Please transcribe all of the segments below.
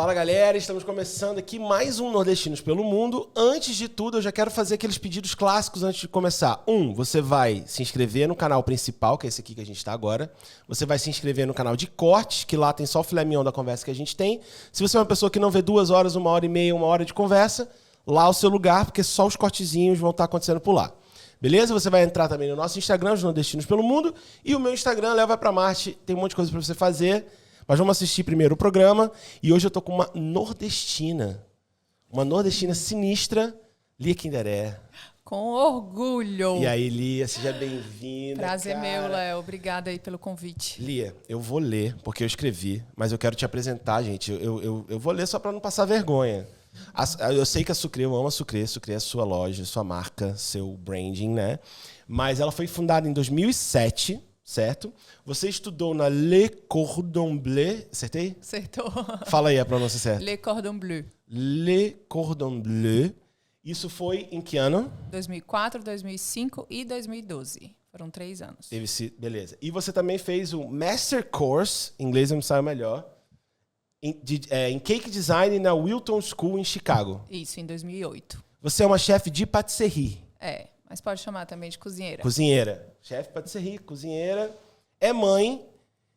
Fala, galera, estamos começando aqui mais um Nordestinos pelo Mundo. Antes de tudo, eu já quero fazer aqueles pedidos clássicos antes de começar. Você vai se inscrever no canal principal, que é esse aqui que a gente está agora. Você vai se inscrever no canal de cortes, que lá tem só o filé mignon da conversa que a gente tem. Se você é uma pessoa que não vê 2 horas, 1h30, 1 hora de conversa, lá é o seu lugar, porque só os cortezinhos vão estar acontecendo por lá. Beleza? Você vai entrar também no nosso Instagram, os Nordestinos pelo Mundo, e o meu Instagram, Léo Vai Pra Marte, tem um monte de coisa para você fazer. Mas vamos assistir primeiro o programa. E hoje eu tô com uma nordestina. Uma nordestina sinistra, Lia Kinderé. Com orgulho. E aí, Lia, seja bem-vinda. Prazer meu, Léo. Obrigada aí pelo convite. Lia, eu vou ler, porque eu escrevi, mas eu quero te apresentar, gente. Eu vou ler só para não passar vergonha. Eu sei que a Sucre, eu amo a Sucre. Sucre é a sua loja, sua marca, seu branding, né? Mas ela foi fundada em 2007, certo? Você estudou na Le Cordon Bleu, acertei? Acertou. Fala aí a pronúncia certa. Le Cordon Bleu. Le Cordon Bleu. Isso foi em que ano? 2004, 2005 e 2012. Foram 3 anos. Beleza. E você também fez o Master Course, em inglês eu me saio melhor, em Cake Design na Wilton School, em Chicago. Isso, em 2008. Você é uma chefe de patisserie. É, mas pode chamar também de cozinheira. Cozinheira. Chefe de patisserie, cozinheira. É mãe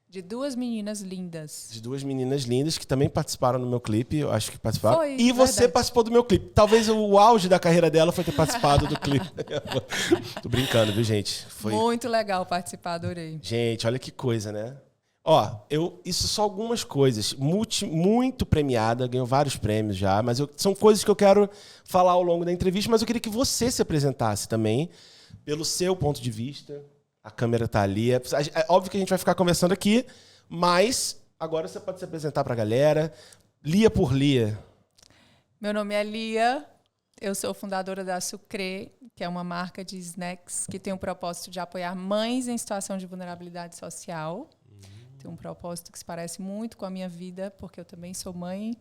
de 2 meninas lindas. De 2 meninas lindas que também participaram do meu clipe. Eu acho que participaram. Foi, e você verdade. participou do meu clipe. Talvez o auge da carreira dela foi ter participado do clipe. Tô brincando, viu, gente? Foi... Muito legal participar, adorei. Gente, olha que coisa, né? Ó, isso só algumas coisas. Muito premiada, ganhou vários prêmios já, mas são coisas que eu quero falar ao longo da entrevista, mas eu queria que você se apresentasse também, pelo seu ponto de vista. A câmera tá ali. É óbvio que a gente vai ficar conversando aqui, mas agora você pode se apresentar pra galera. Lia por Lia. Meu nome é Lia, eu sou fundadora da Sucre, que é uma marca de snacks que tem o propósito de apoiar mães em situação de vulnerabilidade social. Tem um propósito que se parece muito com a minha vida, porque eu também sou mãe.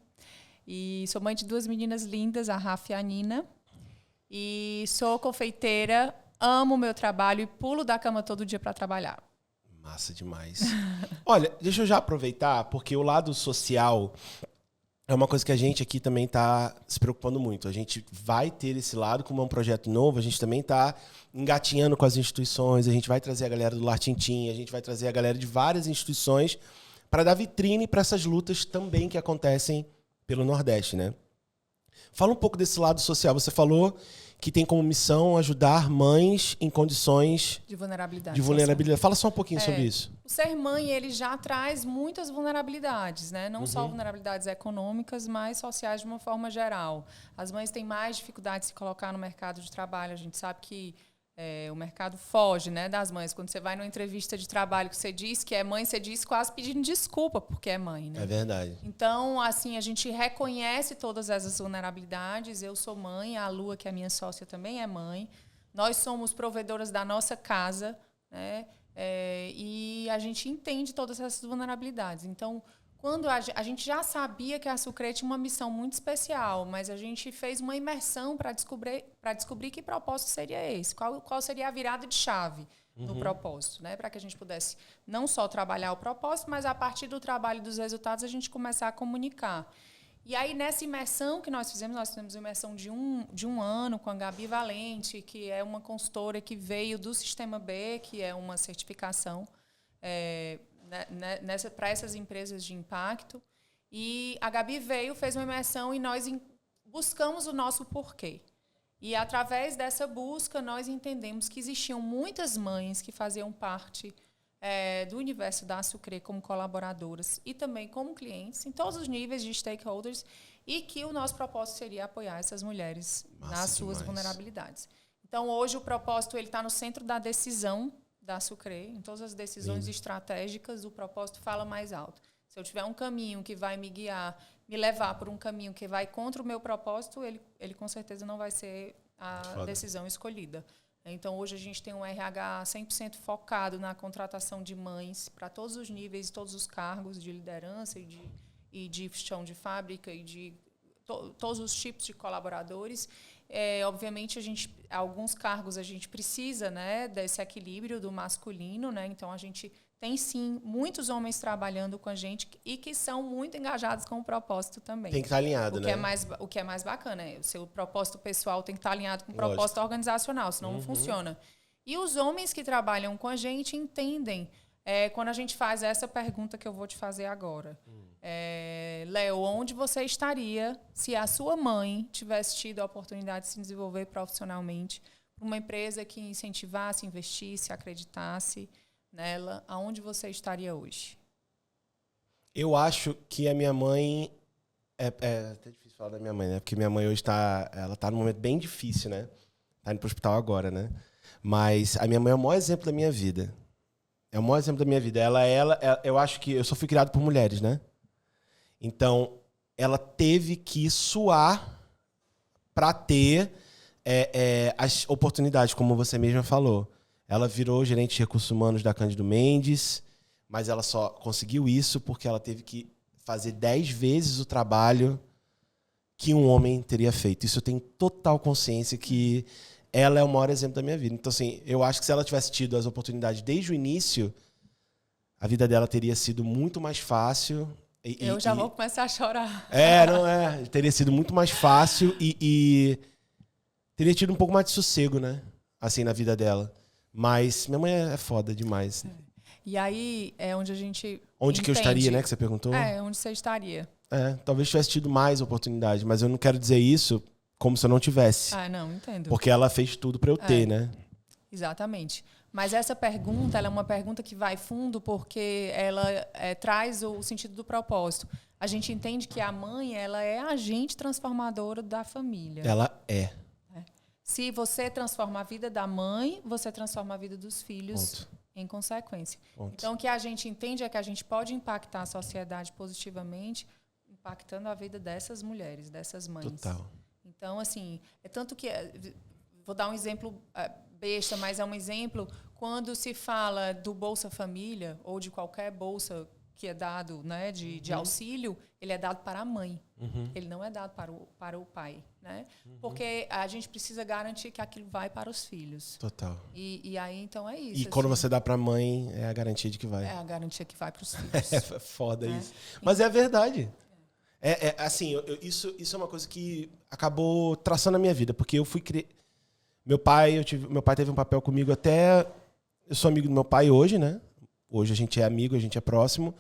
E sou mãe de 2 meninas lindas, a Rafa e a Nina. E sou confeiteira, amo o meu trabalho e pulo da cama todo dia para trabalhar. Massa demais. Olha, deixa eu já aproveitar, porque o lado social é uma coisa que a gente aqui também está se preocupando muito. A gente vai ter esse lado, como é um projeto novo, a gente também está engatinhando com as instituições, a gente vai trazer a galera do Lar Tintim, a gente vai trazer a galera de várias instituições para dar vitrine para essas lutas também que acontecem pelo Nordeste, né? Fala um pouco desse lado social. Você falou que tem como missão ajudar mães em condições de vulnerabilidade. Fala só um pouquinho sobre isso. O ser mãe, ele já traz muitas vulnerabilidades, né? Não só vulnerabilidades econômicas, mas sociais de uma forma geral. As mães têm mais dificuldade de se colocar no mercado de trabalho. A gente sabe que o mercado foge, né, das mães. Quando você vai numa entrevista de trabalho que você diz que é mãe, você diz quase pedindo desculpa porque é mãe, né? É verdade. Então, assim, a gente reconhece todas essas vulnerabilidades. Eu sou mãe, a Lua, que é a minha sócia, também é mãe. Nós somos provedoras da nossa casa, né? E a gente entende todas essas vulnerabilidades. Então, quando a gente já sabia que a Sucre tinha uma missão muito especial, mas a gente fez uma imersão para descobrir que propósito seria esse, qual seria a virada de chave no propósito, né? Para que a gente pudesse não só trabalhar o propósito, mas a partir do trabalho e dos resultados a gente começar a comunicar. E aí, nessa imersão que nós fizemos uma imersão de um ano com a Gabi Valente, que é uma consultora que veio do Sistema B, que é uma certificação para essas empresas de impacto. E a Gabi veio, fez uma imersão e nós buscamos o nosso porquê. E, através dessa busca, nós entendemos que existiam muitas mães que faziam parte do universo da Sucre como colaboradoras e também como clientes, em todos os níveis de stakeholders, e que o nosso propósito seria apoiar essas mulheres nas suas vulnerabilidades. Então, hoje, o propósito está no centro da decisão da Sucre. Em todas as decisões estratégicas, o propósito fala mais alto. Se eu tiver um caminho que vai me guiar, me levar por um caminho que vai contra o meu propósito, ele com certeza não vai ser a decisão escolhida. Então, hoje a gente tem um RH 100% focado na contratação de mães para todos os níveis, todos os cargos de liderança e de chão de fábrica e de todos os tipos de colaboradores. Obviamente, alguns cargos a gente precisa, né, desse equilíbrio do masculino, né? Então, a gente tem sim muitos homens trabalhando com a gente e que são muito engajados com o propósito também. Tem que estar alinhado, né? O que é mais bacana, o seu propósito pessoal tem que estar alinhado com o Lógico. propósito organizacional, senão não funciona. E os homens que trabalham com a gente entendem quando a gente faz essa pergunta que eu vou te fazer agora. Léo, onde você estaria se a sua mãe tivesse tido a oportunidade de se desenvolver profissionalmente para uma empresa que incentivasse, investisse, acreditasse nela? Aonde você estaria hoje? Eu acho que a minha mãe... É até difícil falar da minha mãe, né? Porque minha mãe hoje ela tá num momento bem difícil, né? Tá indo pro hospital agora, né? Mas a minha mãe é o maior exemplo da minha vida. É o maior exemplo da minha vida. Eu acho que eu só fui criado por mulheres, né? Então, ela teve que suar para ter as oportunidades, como você mesma falou. Ela virou gerente de recursos humanos da Cândido Mendes, mas ela só conseguiu isso porque ela teve que fazer 10 vezes o trabalho que um homem teria feito. Isso eu tenho total consciência que ela é o maior exemplo da minha vida. Então, assim, eu acho que se ela tivesse tido as oportunidades desde o início, a vida dela teria sido muito mais fácil. Eu já vou começar a chorar. Teria sido muito mais fácil e teria tido um pouco mais de sossego, né? Assim, na vida dela. Mas minha mãe é foda demais. E aí é onde a gente Onde que eu estaria, né? Que você perguntou? Onde você estaria. Talvez tivesse tido mais oportunidade, mas eu não quero dizer isso como se eu não tivesse. Não, entendo. Porque ela fez tudo pra eu ter, né? Exatamente. Mas essa pergunta, ela é uma pergunta que vai fundo porque ela traz o sentido do propósito. A gente entende que a mãe, ela é a agente transformadora da família. Ela é. Se você transforma a vida da mãe, você transforma a vida dos filhos em consequência. Então, o que a gente entende é que a gente pode impactar a sociedade positivamente, impactando a vida dessas mulheres, dessas mães. Total. Então, assim, tanto que... Vou dar um exemplo besta, mas é um exemplo quando se fala do Bolsa Família ou de qualquer bolsa que é dado, né, de auxílio, ele é dado para a mãe. Ele não é dado para o pai, né? Porque a gente precisa garantir que aquilo vai para os filhos. Total. E aí, então, é isso. E quando você dá pra mãe, é a garantia de que vai. É a garantia que vai para os filhos. É foda isso. Mas é a verdade. Assim, isso é uma coisa que acabou traçando a minha vida, porque eu fui meu pai teve um papel comigo até... Eu sou amigo do meu pai hoje, né? Hoje a gente é amigo, a gente é próximo.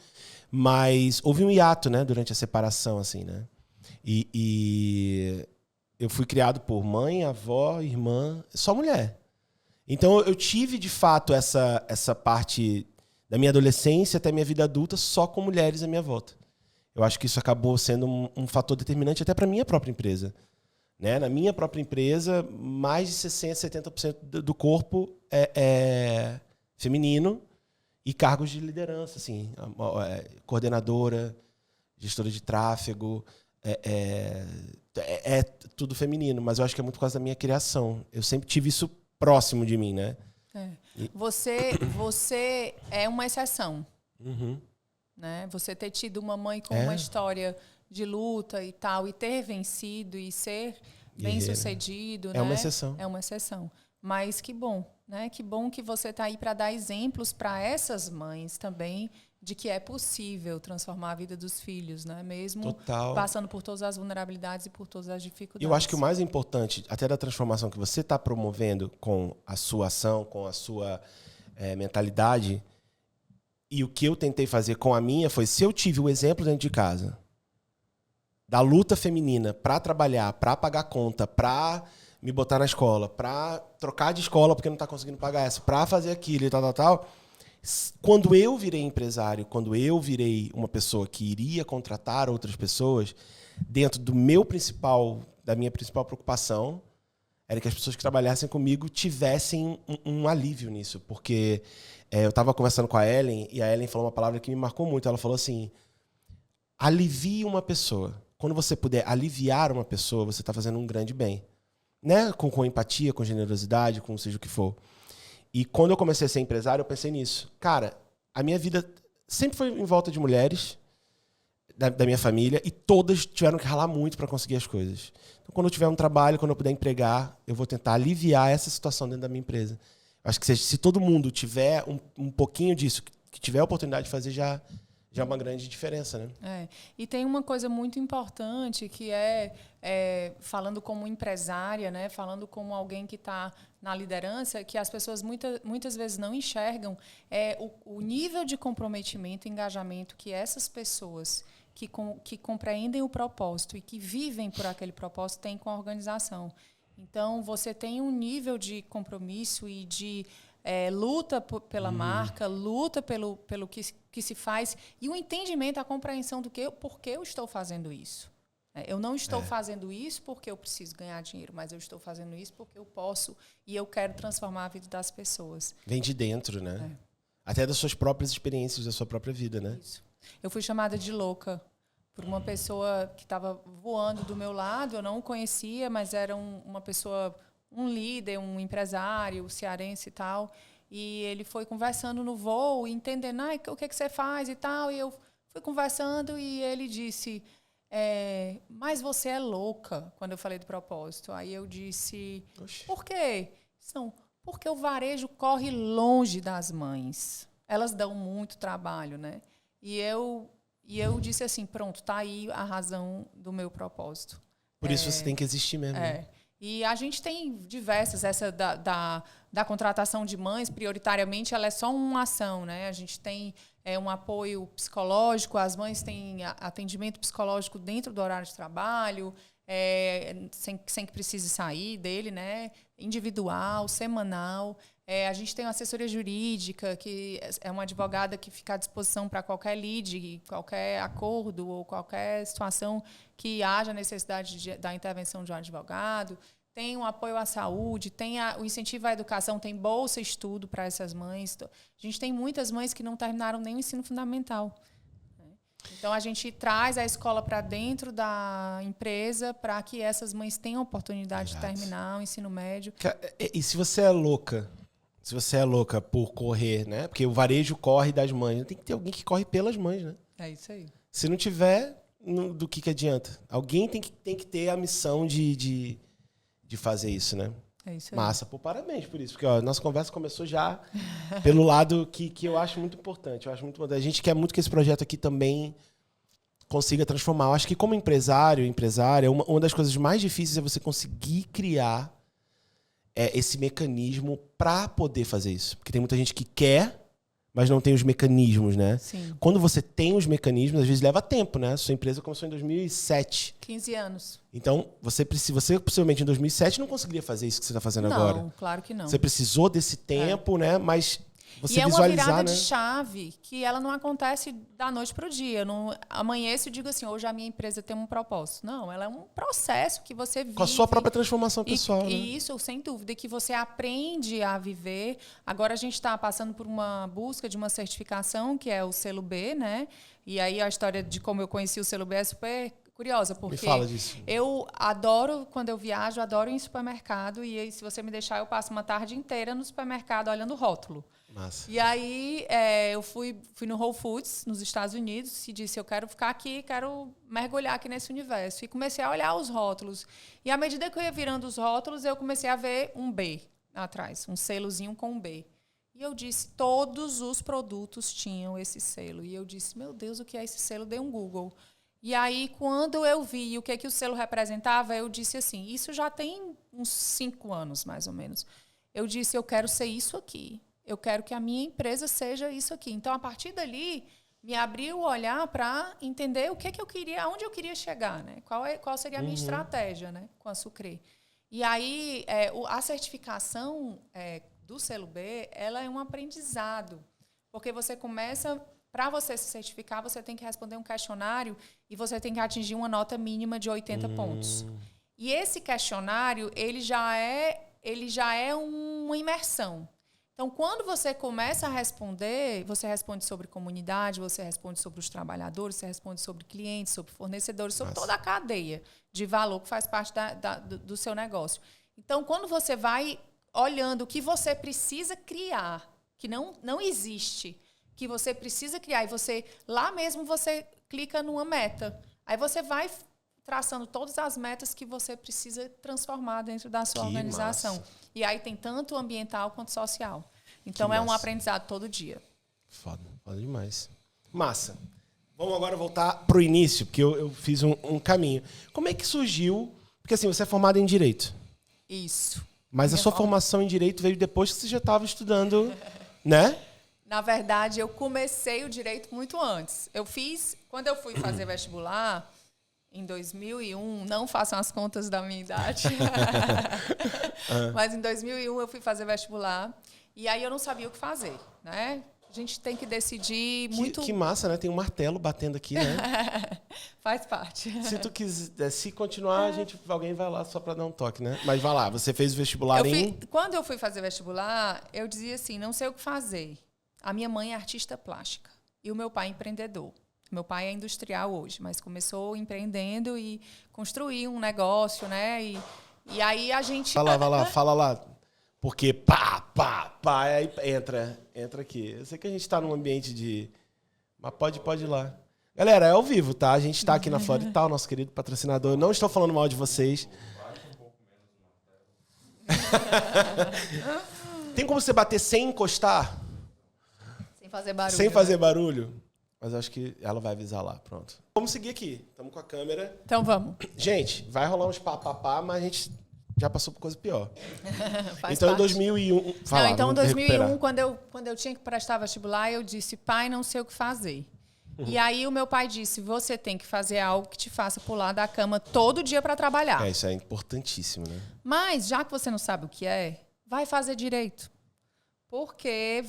Mas houve um hiato, né? Durante a separação, assim, né? E eu fui criado por mãe, avó, irmã, só mulher. Então eu tive, de fato, essa parte da minha adolescência até minha vida adulta só com mulheres à minha volta. Eu acho que isso acabou sendo um fator determinante até para a minha própria empresa. Né? Na minha própria empresa, mais de 60%, 70% do corpo é feminino e cargos de liderança, assim, coordenadora, gestora de tráfego, é tudo feminino, mas eu acho que é muito por causa da minha criação. Eu sempre tive isso próximo de mim, né? Você é uma exceção. Né? Você ter tido uma mãe com uma história de luta e tal, e ter vencido e ser bem-sucedido, né? Uma exceção. É uma exceção. Mas que bom, né? Que bom que você está aí para dar exemplos para essas mães também de que é possível transformar a vida dos filhos, né? Mesmo passando por todas as vulnerabilidades e por todas as dificuldades. Eu acho que o mais importante, até da transformação que você está promovendo com a sua ação, com a sua mentalidade, e o que eu tentei fazer com a minha foi, se eu tive o exemplo dentro de casa da luta feminina para trabalhar, para pagar conta, para me botar na escola, para trocar de escola porque não está conseguindo pagar essa, para fazer aquilo e tal. Quando eu virei empresário, quando eu virei uma pessoa que iria contratar outras pessoas, dentro da minha principal preocupação era que as pessoas que trabalhassem comigo tivessem um alívio nisso. Porque eu estava conversando com a Ellen e a Ellen falou uma palavra que me marcou muito. Ela falou assim, alivie uma pessoa. Quando você puder aliviar uma pessoa, você está fazendo um grande bem. Né? Com empatia, com generosidade, com seja o que for. E quando eu comecei a ser empresário, eu pensei nisso. Cara, a minha vida sempre foi em volta de mulheres da minha família e todas tiveram que ralar muito para conseguir as coisas. Então, quando eu tiver um trabalho, quando eu puder empregar, eu vou tentar aliviar essa situação dentro da minha empresa. Eu acho que se todo mundo tiver um pouquinho disso, que tiver a oportunidade de fazer já é uma grande diferença, né? E tem uma coisa muito importante que falando como empresária, né, falando como alguém que está na liderança, que as pessoas muitas vezes não enxergam o nível de comprometimento e engajamento que essas pessoas que compreendem o propósito e que vivem por aquele propósito têm com a organização. Então, você tem um nível de compromisso e de luta pela marca, luta pelo que se faz, e o entendimento, a compreensão do por que eu estou fazendo isso. Eu não estou fazendo isso porque eu preciso ganhar dinheiro, mas eu estou fazendo isso porque eu posso e eu quero transformar a vida das pessoas. Vem de dentro, né? Até das suas próprias experiências, da sua própria vida, né? Isso. Eu fui chamada de louca por uma pessoa que estava voando do meu lado, eu não o conhecia, mas era uma pessoa, um líder, um empresário, cearense e tal, e ele foi conversando no voo, entendendo o que você faz e tal, e eu fui conversando e ele disse, mas você é louca, quando eu falei do propósito. Aí eu disse, por quê? Porque o varejo corre longe das mães. Elas dão muito trabalho, né? E eu disse assim, pronto, tá aí a razão do meu propósito. Por isso você tem que existir mesmo. Né? E a gente tem diversas, essa da contratação de mães, prioritariamente, ela é só uma ação, né? A gente tem um apoio psicológico, as mães têm atendimento psicológico dentro do horário de trabalho, sem que precise sair dele, né? Individual, semanal. A gente tem uma assessoria jurídica, que é uma advogada que fica à disposição para qualquer lead, qualquer acordo ou qualquer situação que haja necessidade da intervenção de um advogado. Tem um apoio à saúde, tem o incentivo à educação, tem bolsa estudo para essas mães. A gente tem muitas mães que não terminaram nem o ensino fundamental. Então, a gente traz a escola para dentro da empresa para que essas mães tenham a oportunidade de terminar o ensino médio. E se você é louca... Se você é louca por correr, né? Porque o varejo corre das mães. Tem que ter alguém que corre pelas mães, né? É isso aí. Se não tiver, do que adianta? Alguém tem que ter a missão de fazer isso, né? É isso aí. Massa. Pô, parabéns por isso. Porque a nossa conversa começou já pelo lado que eu acho muito importante. A gente quer muito que esse projeto aqui também consiga transformar. Eu acho que como empresária, uma das coisas mais difíceis é você conseguir criar esse mecanismo para poder fazer isso. Porque tem muita gente que quer, mas não tem os mecanismos, né? Sim. Quando você tem os mecanismos, às vezes leva tempo, né? Sua empresa começou em 2007. 15 anos. Então, você possivelmente em 2007 não conseguiria fazer isso que você está fazendo agora. Não, claro que não. Você precisou desse tempo, né? Mas você e visualizar, é uma virada né? de chave que ela não acontece da noite para o dia. Eu não amanheço e digo assim, hoje a minha empresa tem um propósito. Não, ela é um processo que você vive. Com a sua própria transformação pessoal. Né? E isso, sem dúvida, que você aprende a viver. Agora a gente está passando por uma busca de uma certificação, que é o selo B, né? E aí a história de como eu conheci o selo B é super curiosa, porque me fala disso. Eu adoro, quando eu viajo, adoro ir em supermercado. E aí, se você me deixar, eu passo uma tarde inteira no supermercado olhando o rótulo. Massa. E aí eu fui no Whole Foods, nos Estados Unidos, e disse, eu quero ficar aqui, quero mergulhar aqui nesse universo. E comecei a olhar os rótulos. E à medida que eu ia virando os rótulos, eu comecei a ver um B atrás, um selozinho com um B. E eu disse, todos os produtos tinham esse selo. E eu disse, meu Deus, o que é esse selo? Dei um Google. E aí, quando eu vi o que o selo representava, eu disse assim, isso já tem uns 5 anos, mais ou menos. Eu disse, eu quero ser isso aqui. Eu quero que a minha empresa seja isso aqui. Então, a partir dali, me abriu o olhar para entender o que eu queria, aonde eu queria chegar, né? Qual seria a minha estratégia, né, com a Sucre. E aí, a certificação do selo B, ela é um aprendizado. Porque você começa... Para você se certificar, você tem que responder um questionário e você tem que atingir uma nota mínima de 80 pontos. E esse questionário, ele já é uma imersão. Então, quando você começa a responder, você responde sobre comunidade, você responde sobre os trabalhadores, você responde sobre clientes, sobre fornecedores, sobre toda a cadeia de valor que faz parte do seu negócio. Então, quando você vai olhando o que você precisa criar, que não existe, que você precisa criar, e lá mesmo você clica numa meta. Aí você vai traçando todas as metas que você precisa transformar dentro da sua organização. Massa. E aí tem tanto ambiental quanto social. Então é um aprendizado todo dia. Foda demais. Massa. Vamos agora voltar pro início, porque eu fiz um caminho. Como é que surgiu? Porque assim, você é formado em Direito. Isso. Mas a sua formação em Direito veio depois que você já estava estudando, né? Na verdade, eu comecei o Direito muito antes. Quando eu fui fazer vestibular, em 2001, não façam as contas da minha idade, mas em 2001 eu fui fazer vestibular e aí eu não sabia o que fazer, né? A gente tem que decidir muito... Que massa, né? Tem um martelo batendo aqui, né? Faz parte. Se tu quiser, se continuar, alguém vai lá só para dar um toque, né? Mas vai lá, você fez o vestibular Quando eu fui fazer vestibular, eu dizia assim, não sei o que fazer. A minha mãe é artista plástica e o meu pai é empreendedor. Meu pai é industrial hoje, mas começou empreendendo e construiu um negócio, né? E aí a gente... Vai lá, fala lá. Porque pá, aí entra aqui. Eu sei que a gente tá num ambiente de... Mas pode ir lá. Galera, é ao vivo, tá? A gente tá aqui na Florital, nosso querido patrocinador. Eu não estou falando mal de vocês. Tem como você bater sem encostar? Sem fazer barulho. Sem fazer barulho? Mas eu acho que ela vai avisar lá, pronto. Vamos seguir aqui. Estamos com a câmera. Então vamos. Gente, vai rolar uns papapá, mas a gente já passou por coisa pior. Faz então, parte. Em 2001... Não, então, em 2001, quando eu tinha que prestar vestibular, eu disse, pai, não sei o que fazer. E aí o meu pai disse, você tem que fazer algo que te faça pular da cama todo dia para trabalhar. Isso é importantíssimo, né? Mas, já que você não sabe o que é, vai fazer direito. Porque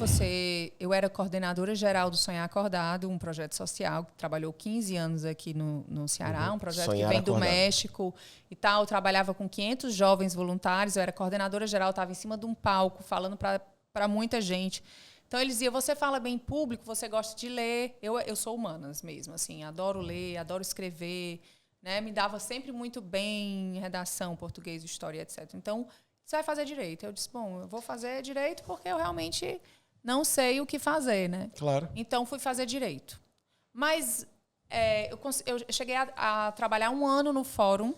eu era coordenadora geral do Sonhar Acordado, um projeto social que trabalhou 15 anos aqui no Ceará, um projeto Sonhar que vem Acordado. do México e tal. Eu trabalhava com 500 jovens voluntários, eu era coordenadora geral, estava em cima de um palco falando para muita gente. Então, eles diziam, você fala bem em público, você gosta de ler. Eu sou humanas mesmo, assim, adoro ler, adoro escrever, né? Me dava sempre muito bem em redação, português, história, etc. Então, você vai fazer direito. Eu disse, bom, eu vou fazer direito porque eu realmente não sei o que fazer, né? Claro. Então, fui fazer direito. Mas eu cheguei a trabalhar 1 ano no fórum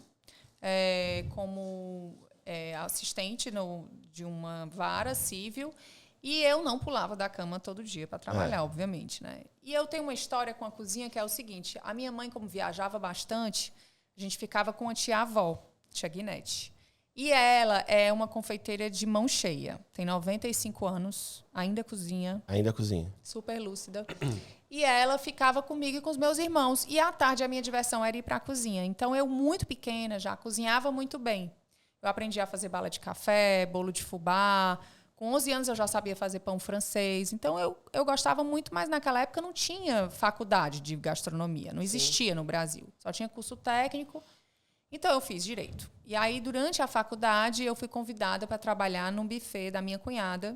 como assistente de uma vara civil e eu não pulava da cama todo dia para trabalhar, obviamente, né? E eu tenho uma história com a cozinha que é o seguinte. A minha mãe, como viajava bastante, a gente ficava com a tia-avó, tia Guinete. E ela é uma confeiteira de mão cheia. Tem 95 anos, ainda cozinha. Ainda cozinha. Super lúcida. E ela ficava comigo e com os meus irmãos. E à tarde a minha diversão era ir para a cozinha. Então eu, muito pequena, já cozinhava muito bem. Eu aprendi a fazer bala de café, bolo de fubá. Com 11 anos eu já sabia fazer pão francês. Então eu gostava muito, mas naquela época não tinha faculdade de gastronomia. Não existia no Brasil. Só tinha curso técnico. Então, eu fiz direito. E aí, durante a faculdade, eu fui convidada para trabalhar num buffet da minha cunhada,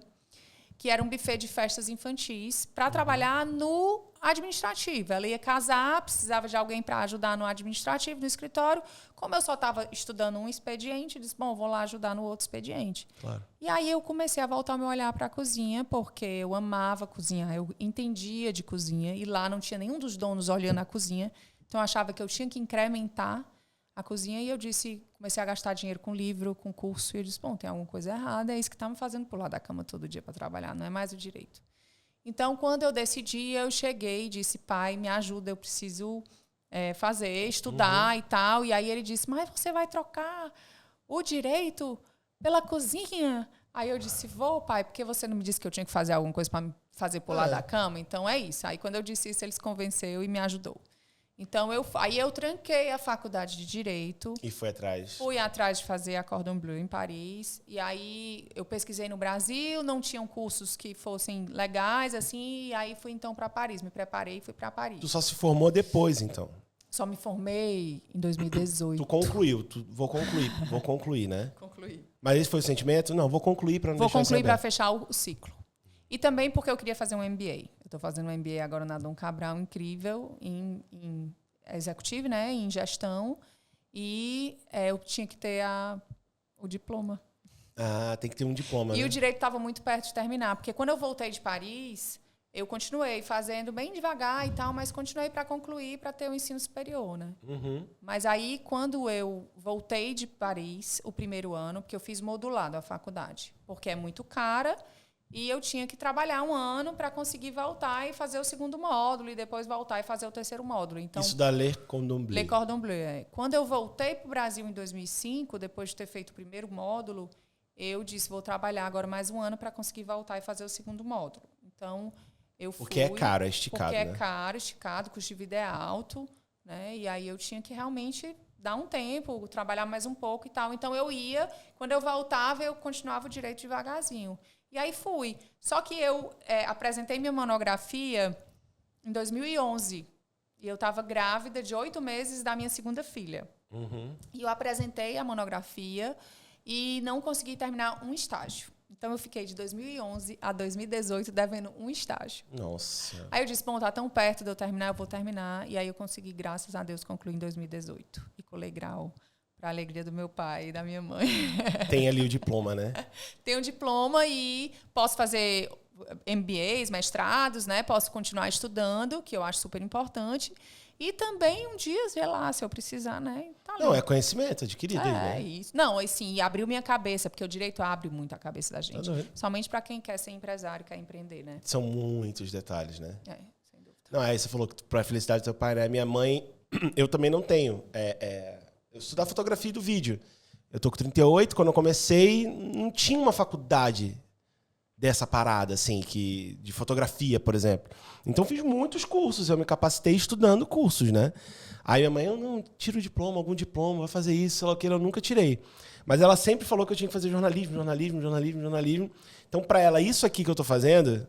que era um buffet de festas infantis, para trabalhar no administrativo. Ela ia casar, precisava de alguém para ajudar no administrativo, no escritório. Como eu só estava estudando um expediente, disse, bom, vou lá ajudar no outro expediente. Claro. E aí, eu comecei a voltar o meu olhar para a cozinha, porque eu amava cozinhar, eu entendia de cozinha, e lá não tinha nenhum dos donos olhando a cozinha. Então, eu achava que eu tinha que incrementar a cozinha, e eu comecei a gastar dinheiro com livro, com curso, e eu disse, bom, tem alguma coisa errada, é isso que está me fazendo pular da cama todo dia para trabalhar, não é mais o direito. Então, quando eu decidi, eu cheguei e disse, pai, me ajuda, eu preciso estudar e tal, e aí ele disse, mas você vai trocar o direito pela cozinha? Aí eu disse, vou, pai, porque você não me disse que eu tinha que fazer alguma coisa para me fazer pular da cama? Então, é isso. Aí, quando eu disse isso, ele se convenceu e me ajudou. Então, aí eu tranquei a faculdade de Direito. E foi atrás. Fui atrás de fazer a Cordon Bleu em Paris. E aí eu pesquisei no Brasil, não tinham cursos que fossem legais, assim, e aí fui então para Paris. Me preparei e fui para Paris. Tu só se formou depois, então? Só me formei em 2018. Tu concluiu. Vou concluir, né? Concluí. Mas esse foi o sentimento? Não, vou concluir para não deixar isso Vou concluir para aberto. fechar o ciclo. E também porque eu queria fazer um MBA. Eu estou fazendo um MBA agora na Dom Cabral, incrível, em executivo, né, em gestão. E eu tinha que ter o diploma. Ah, tem que ter um diploma, E né? o direito estava muito perto de terminar. Porque quando eu voltei de Paris, eu continuei fazendo bem devagar e tal, mas continuei para concluir, para ter o ensino superior, né? Mas aí, quando eu voltei de Paris, o primeiro ano, porque eu fiz modulado a faculdade, porque é muito cara E eu tinha que trabalhar 1 ano para conseguir voltar e fazer o 2º módulo e depois voltar e fazer o 3º módulo. Então, isso da Le Cordon Bleu. Le Cordon Bleu, é. Quando eu voltei para o Brasil em 2005, depois de ter feito o 1º módulo, eu disse, vou trabalhar agora mais 1 ano para conseguir voltar e fazer o 2º módulo. Então, eu fui... Porque é caro, é esticado, Porque né? é caro, esticado, o custo de vida é alto, né? E aí eu tinha que realmente dar um tempo, trabalhar mais um pouco e tal. Então, eu ia, quando eu voltava, eu continuava o direito devagarzinho. E aí fui. Só que eu apresentei minha monografia em 2011. E eu estava grávida de 8 meses da minha 2ª filha. Uhum. E eu apresentei a monografia e não consegui terminar um estágio. Então, eu fiquei de 2011 a 2018 devendo um estágio. Nossa. Aí eu disse, bom, tá tão perto de eu terminar, eu vou terminar. E aí eu consegui, graças a Deus, concluir em 2018. E colei grau para a alegria do meu pai e da minha mãe. Tem ali o diploma, né? Tenho diploma e posso fazer MBAs, mestrados, né? Posso continuar estudando, que eu acho super importante. E também um dia, sei lá, se eu precisar, né? Tá Não, é conhecimento adquirido aí, né? É isso. Não, assim, e abriu minha cabeça, porque o direito abre muito a cabeça da gente. Tá doido. Somente para quem quer ser empresário, quer empreender, né? São muitos detalhes, né? É, sem dúvida. Não, aí você falou que para a felicidade do seu pai, né? Minha mãe, eu também não tenho. Eu estudava fotografia e do vídeo. Eu tô com 38, quando eu comecei, não tinha uma faculdade dessa parada, assim, de fotografia, por exemplo. Então, fiz muitos cursos, eu me capacitei estudando cursos, né? Aí minha mãe, eu não tiro o diploma, algum diploma, vai fazer isso, sei lá o que, eu nunca tirei. Mas ela sempre falou que eu tinha que fazer jornalismo. Então, para ela, isso aqui que eu tô fazendo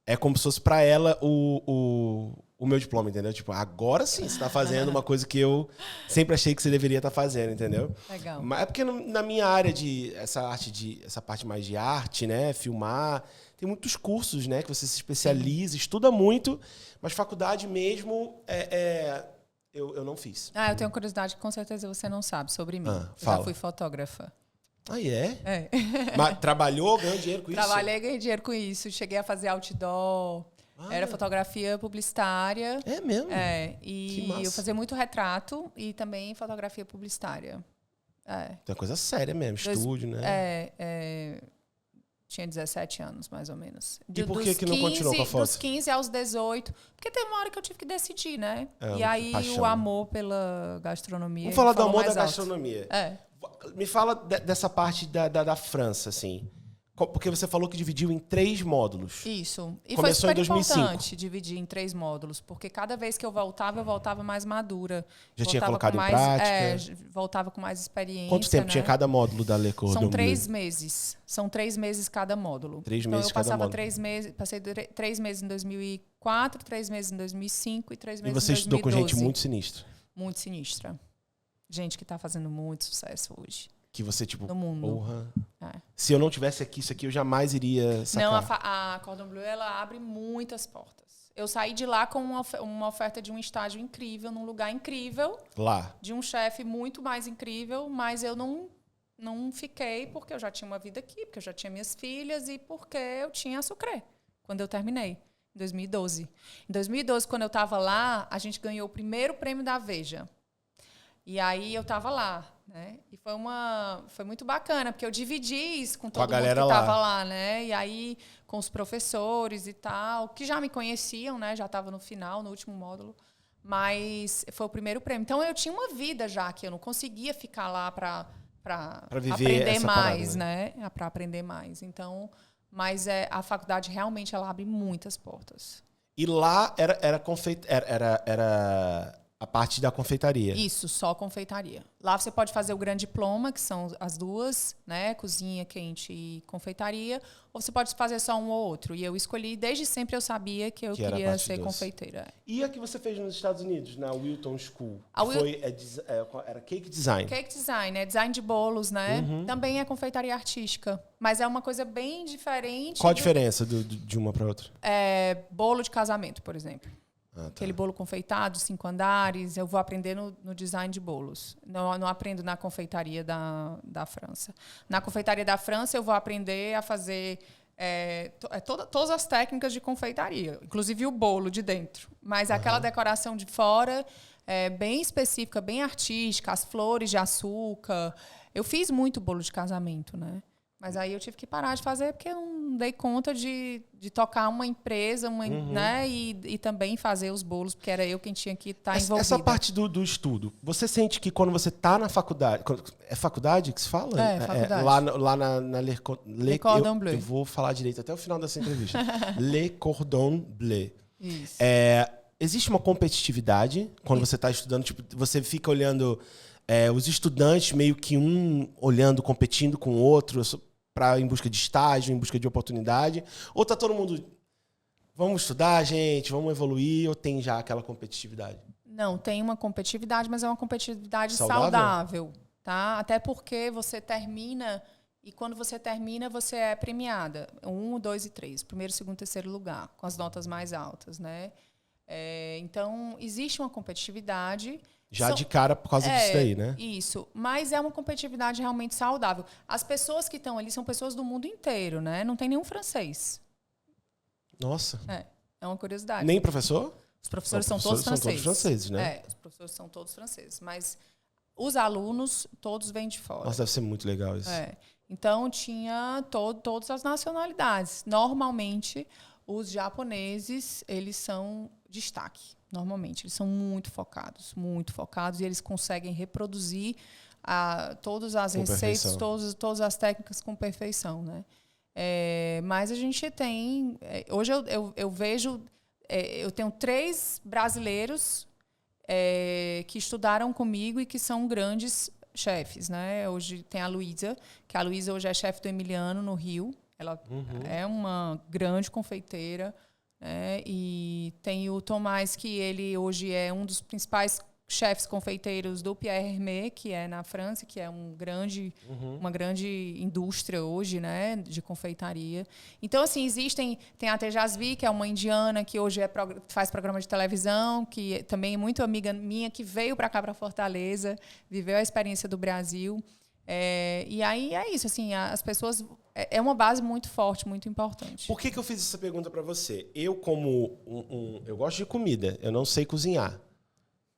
é como se fosse para ela o meu diploma, entendeu? Tipo, agora sim você tá fazendo uma coisa que eu sempre achei que você deveria estar fazendo, entendeu? Legal. Mas é porque na minha área essa parte mais de arte, né, filmar, tem muitos cursos, né, que você se especializa, estuda muito, mas faculdade mesmo eu não fiz. Eu tenho curiosidade que com certeza você não sabe sobre mim. Eu fala. já fui fotógrafa. Ah, é? É. Mas trabalhou, ganhou dinheiro com isso? Trabalhei e ganhei dinheiro com isso. Cheguei a fazer outdoor. Era fotografia publicitária. É mesmo? E Que massa. eu fazia muito retrato e também fotografia publicitária. É uma coisa séria mesmo, estúdio, né? Tinha 17 anos, mais ou menos. E por que não continuou com a foto? Dos 15 aos 18. Porque teve uma hora que eu tive que decidir, né? E aí paixão, o amor pela gastronomia... Vamos falar do amor da mais alto. gastronomia. Me fala dessa parte da França, assim. Porque você falou que dividiu em 3 módulos. Isso. E Começou foi em 2005. importante dividir em 3 módulos, porque cada vez que eu voltava mais madura. Já voltava tinha colocado com mais, em prática? Voltava com mais experiência. Quanto tempo né? tinha cada módulo da Le Cordon Bleu? São 3 meses. São 3 meses cada módulo. 3 então, meses eu cada passava módulo. 3 meses, passei 3 meses em 2004, 3 meses em 2005 e 3 meses em 2012. E você estudou com gente muito sinistra? Muito sinistra. Gente que está fazendo muito sucesso hoje. Que você, tipo, no mundo. Porra. Se eu não tivesse aqui, isso aqui eu jamais iria sacar. Não, a Cordon Bleu, ela abre muitas portas. Eu saí de lá com uma oferta de um estágio incrível, num lugar incrível. Lá. De um chefe muito mais incrível, mas eu não fiquei porque eu já tinha uma vida aqui, porque eu já tinha minhas filhas e porque eu tinha a Sucre, quando eu terminei, em 2012. Em 2012, quando eu estava lá, a gente ganhou o primeiro prêmio da Veja. E aí eu estava lá, né? E foi muito bacana, porque eu dividi isso com todo mundo que estava lá, né? E aí com os professores e tal, que já me conheciam, né? Já estava no final, no último módulo. Mas foi o primeiro prêmio. Então eu tinha uma vida já, que eu não conseguia ficar lá para aprender mais, parada, né? Para aprender mais. Então, mas a faculdade realmente ela abre muitas portas. E lá era a parte da confeitaria. Isso, só confeitaria. Lá você pode fazer o grande diploma, que são as duas, né? Cozinha, quente e confeitaria. Ou você pode fazer só um ou outro. E eu escolhi, desde sempre eu sabia que eu queria ser confeiteira. E a que você fez nos Estados Unidos, na Wilton School? Era Cake Design. Cake Design, design de bolos, né? Uhum. Também é confeitaria artística. Mas é uma coisa bem diferente. Qual a diferença de uma para outra? Bolo de casamento, por exemplo. Tá. Aquele bolo confeitado, 5 andares, eu vou aprender no design de bolos. Não aprendo na confeitaria da França. Na confeitaria da França, eu vou aprender a fazer todas as técnicas de confeitaria, inclusive o bolo de dentro. Mas aquela decoração de fora é bem específica, bem artística, as flores de açúcar. Eu fiz muito bolo de casamento, né? Mas aí eu tive que parar de fazer porque eu não dei conta de tocar uma empresa, né? E também fazer os bolos, porque era eu quem tinha que estar envolvida. Essa parte do estudo, você sente que quando você está na faculdade... É faculdade que se fala? É, faculdade. Lá na Le Cordon Bleu. Eu vou falar direito até o final dessa entrevista. Le Cordon Bleu. Isso. Existe uma competitividade quando você está estudando? Tipo, você fica olhando os estudantes meio que um olhando, competindo com o outro em busca de estágio, em busca de oportunidade? Ou tá todo mundo... Vamos estudar, gente, vamos evoluir, ou tem já aquela competitividade? Não, tem uma competitividade, mas é uma competitividade saudável, tá? Até porque você termina, e quando você termina, você é premiada. 1, 2 e 3. Primeiro, segundo, terceiro lugar, com as notas mais altas, né? Então, existe uma competitividade... Já de cara por causa disso daí, né? Isso. Mas é uma competitividade realmente saudável. As pessoas que estão ali são pessoas do mundo inteiro, né? Não tem nenhum francês. Nossa. É uma curiosidade. Nem professor? Os professores são todos franceses. São todos franceses, né? Os professores são todos franceses. Mas os alunos, todos vêm de fora. Nossa, deve ser muito legal isso. Então, tinha todas as nacionalidades. Normalmente, os japoneses, eles são destaque. Normalmente, eles são muito focados, e eles conseguem reproduzir todas as receitas, todas as técnicas com perfeição, né? Mas a gente tem... Hoje eu vejo... eu tenho 3 brasileiros que estudaram comigo e que são grandes chefes, né? Hoje tem a Luísa, que a Luísa hoje é chefe do Emiliano, no Rio. Ela é uma grande confeiteira. E tem o Tomás, que ele hoje é um dos principais chefes confeiteiros do Pierre Hermé, que é na França, que é uma grande indústria hoje, né, de confeitaria. Então, assim, tem a Tejasvi, que é uma indiana, que hoje faz programa de televisão, que também é muito amiga minha, que veio para cá, para Fortaleza, viveu a experiência do Brasil. E aí é isso, assim, as pessoas... É uma base muito forte, muito importante. Por que eu fiz essa pergunta para você? Eu, como eu gosto de comida, eu não sei cozinhar,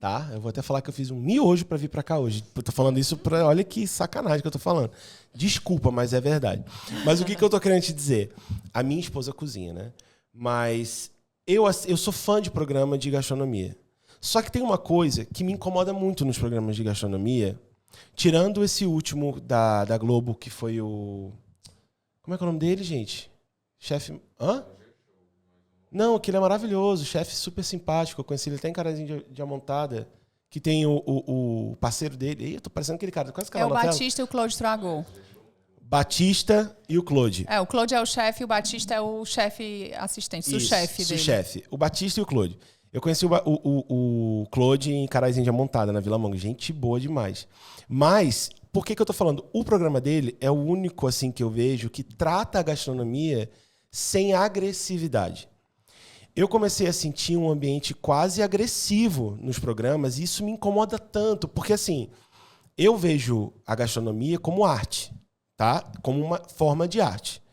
tá? Eu vou até falar que eu fiz um miojo para vir para cá hoje. Eu tô falando isso olha que sacanagem que eu tô falando. Desculpa, mas é verdade. Mas o que eu tô querendo te dizer? A minha esposa cozinha, né? Mas eu sou fã de programa de gastronomia. Só que tem uma coisa que me incomoda muito nos programas de gastronomia, tirando esse último da Globo, que foi o... Como é que é o nome dele, gente? Chefe... Hã? Não, aquele é maravilhoso. Chefe super simpático. Eu conheci ele até em Carazinho de Amontada. Que tem o parceiro dele. Ih, eu tô parecendo aquele cara. Quase o Batista e o Claude Tragou. Batista e o Claude. O Claude é o chefe e o Batista é o chefe assistente. Sous-chefe dele. Sous-chefe. O Batista e o Claude. Eu conheci o Claude em Carazinho de Amontada, na Vila Manga. Gente boa demais. Mas... Por que eu tô falando? O programa dele é o único assim que eu vejo que trata a gastronomia sem agressividade. Eu comecei a sentir um ambiente quase agressivo nos programas e isso me incomoda tanto, porque assim, eu vejo a gastronomia como arte, tá? Como uma forma de arte.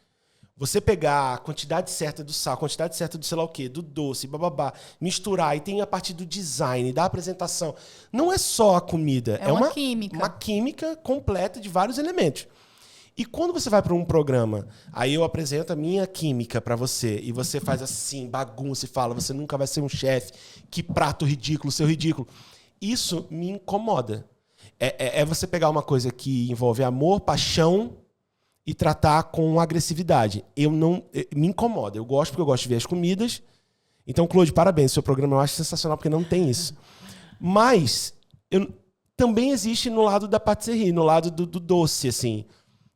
Você pegar a quantidade certa do sal, a quantidade certa do sei lá o quê, do doce, bababá, misturar, e tem a parte do design, da apresentação. Não é só a comida. É uma química. Uma química completa de vários elementos. E quando você vai para um programa, aí eu apresento a minha química para você, e você faz assim, bagunça, e fala, você nunca vai ser um chefe, que prato ridículo, seu ridículo. Isso me incomoda. É você pegar uma coisa que envolve amor, paixão, e tratar com agressividade. Me incomoda. Eu gosto porque eu gosto de ver as comidas. Então, Claude, parabéns. Seu programa eu acho sensacional porque não tem isso. Mas também existe no lado da patisserie, no lado do doce, assim.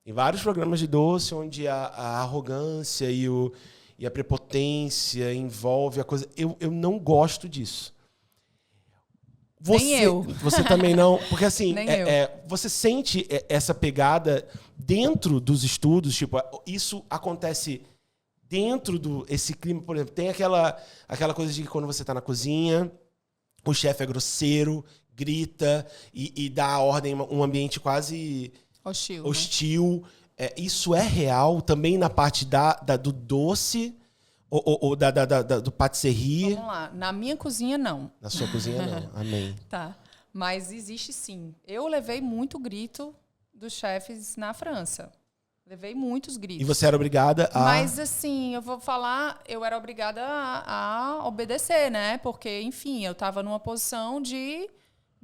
Em vários programas de doce, onde a arrogância e a prepotência envolve a coisa. Eu não gosto disso. Nem eu. Você também não. Porque assim, eu. Você sente essa pegada dentro dos estudos, tipo, isso acontece dentro esse clima, por exemplo, tem aquela coisa de que quando você está na cozinha, o chefe é grosseiro, grita e dá a ordem, um ambiente quase hostil. Né? Isso é real também na parte do doce ou do patisserie? Vamos lá. Na minha cozinha, não. Na sua cozinha, não. Amém. Tá. Mas existe sim. Eu levei muito grito dos chefes na França. Levei muitos gritos. E você era obrigada a... Mas, assim, eu vou falar, eu era obrigada a obedecer, né? Porque, enfim, eu estava numa posição de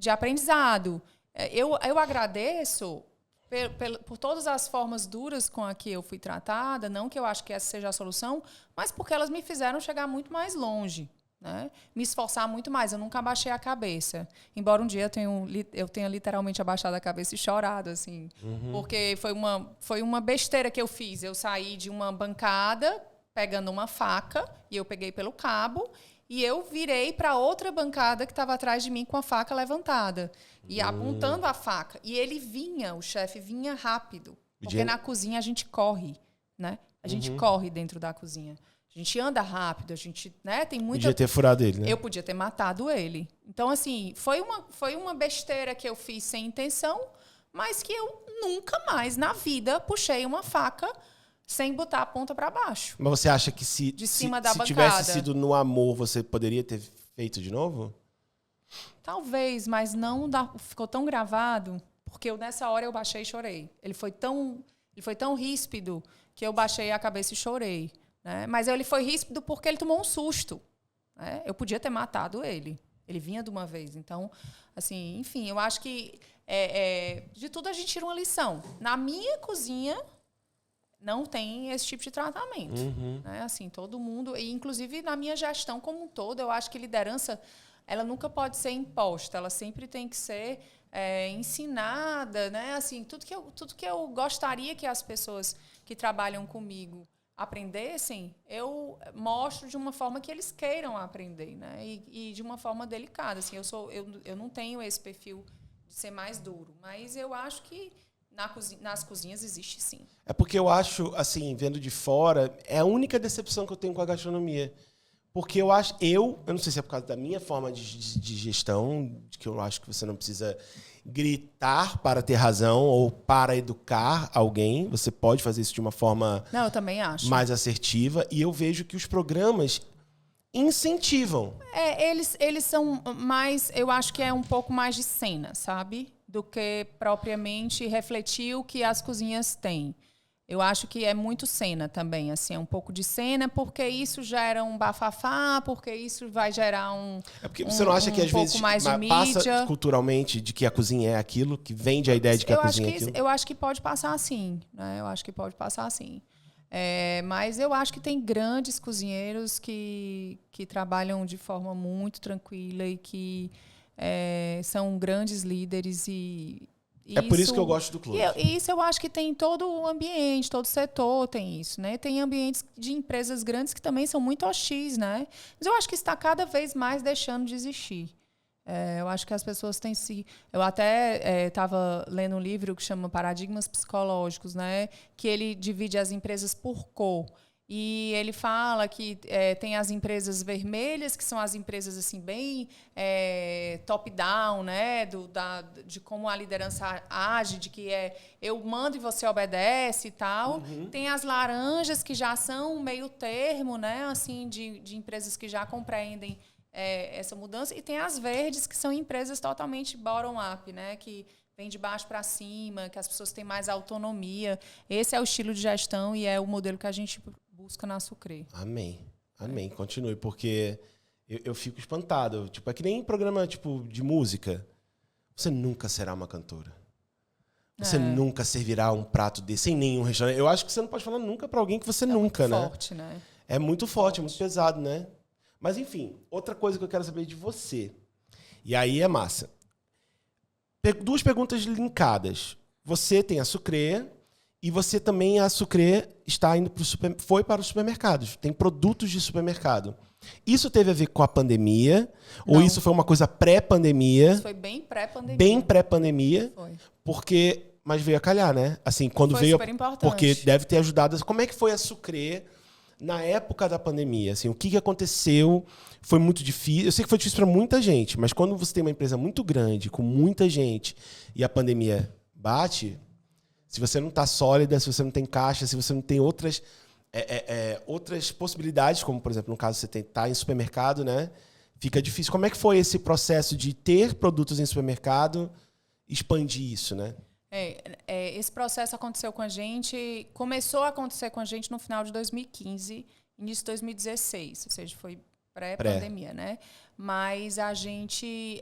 aprendizado. Eu agradeço por todas as formas duras com as que eu fui tratada, não que eu acho que essa seja a solução, mas porque elas me fizeram chegar muito mais longe. Né? Me esforçar muito mais. Eu nunca abaixei a cabeça. Embora um dia eu tenha literalmente abaixado a cabeça e chorado, assim. Porque foi uma besteira que eu fiz. Eu saí de uma bancada pegando uma faca, e eu peguei pelo cabo, e eu virei para outra bancada que estava atrás de mim com a faca levantada. E apontando a faca. E o chefe vinha rápido. Porque na cozinha a gente corre, né? A gente corre dentro da cozinha. A gente anda rápido, a gente, né, tem muita... Podia ter furado ele, né? Eu podia ter matado ele. Então, assim, foi uma besteira que eu fiz sem intenção, mas que eu nunca mais na vida puxei uma faca sem botar a ponta para baixo. Mas você acha que se tivesse sido no amor, você poderia ter feito de novo? Talvez, mas não ficou tão gravado, porque nessa hora eu baixei e chorei. Ele foi tão ríspido que eu baixei a cabeça e chorei. Né? Mas ele foi ríspido porque ele tomou um susto. Né? Eu podia ter matado ele. Ele vinha de uma vez. Então, assim, enfim, eu acho que de tudo a gente tira uma lição. Na minha cozinha não tem esse tipo de tratamento. Né? Assim, todo mundo, e inclusive na minha gestão como um todo, eu acho que liderança ela nunca pode ser imposta. Ela sempre tem que ser ensinada. Né? Assim, tudo que eu gostaria que as pessoas que trabalham comigo aprendessem, eu mostro de uma forma que eles queiram aprender, né? E de uma forma delicada. Assim, eu não tenho esse perfil de ser mais duro, mas eu acho que nas cozinhas existe sim. É porque eu acho, assim, vendo de fora, é a única decepção que eu tenho com a gastronomia. Porque eu não sei se é por causa da minha forma de gestão, de que eu acho que você não precisa gritar para ter razão ou para educar alguém. Você pode fazer isso de uma forma eu também acho. Mais assertiva. E eu vejo que os programas incentivam. Eles são mais... Eu acho que é um pouco mais de cena, sabe? Do que propriamente refletir o que as cozinhas têm. Eu acho que é muito cena também, assim, é um pouco de cena, porque isso gera um bafafá, porque isso vai gerar porque você não acha que às vezes passa culturalmente de que a cozinha é aquilo, que vende a ideia de que a cozinha é aquilo? Eu acho que pode passar assim, né? Eu acho que pode passar assim. Mas eu acho que tem grandes cozinheiros que trabalham de forma muito tranquila e que são grandes líderes e por isso que eu gosto do clube. E isso eu acho que tem em todo o ambiente, todo setor tem isso, né? Tem ambientes de empresas grandes que também são muito hostis, né? Mas eu acho que está cada vez mais deixando de existir. Eu acho que as pessoas têm se... Eu até estava lendo um livro que chama Paradigmas Psicológicos, né? Que ele divide as empresas por cor. E ele fala que tem as empresas vermelhas, que são as empresas assim, bem top-down, né? De como a liderança age, de que eu mando e você obedece e tal. Tem as laranjas, que já são meio termo, né? Assim, de empresas que já compreendem essa mudança. E tem as verdes, que são empresas totalmente bottom-up, né? Que vem de baixo para cima, que as pessoas têm mais autonomia. Esse é o estilo de gestão e é o modelo que a gente busca na Sucre. Amém. Continue, porque eu fico espantado. Tipo, é que nem programa de música. Você nunca será uma cantora. Você nunca servirá um prato desse em nenhum restaurante. Eu acho que você não pode falar nunca para alguém que você nunca, né? É muito forte, né? É muito forte, é muito pesado, né? Mas, enfim, outra coisa que eu quero saber de você. E aí é massa. Duas perguntas linkadas. Você tem a Sucre... E você também, a Sucre, está indo foi para os supermercados. Tem produtos de supermercado. Isso teve a ver com a pandemia? Não. Ou isso foi uma coisa pré-pandemia? Isso foi bem pré-pandemia. Bem pré-pandemia. Foi. Mas veio a calhar, né? Assim, quando foi veio. Super importante. Porque deve ter ajudado. Como é que foi a Sucre na época da pandemia? Assim, o que aconteceu? Foi muito difícil. Eu sei que foi difícil para muita gente, mas quando você tem uma empresa muito grande, com muita gente, e a pandemia bate. Se você não está sólida, se você não tem caixa, se você não tem outras possibilidades, como, por exemplo, no caso, você está em supermercado, né? Fica difícil. Como é que foi esse processo de ter produtos em supermercado, expandir isso, né? Esse processo aconteceu com a gente, começou a acontecer com a gente no final de 2015, início de 2016, ou seja, foi pré-pandemia, né? Mas a gente,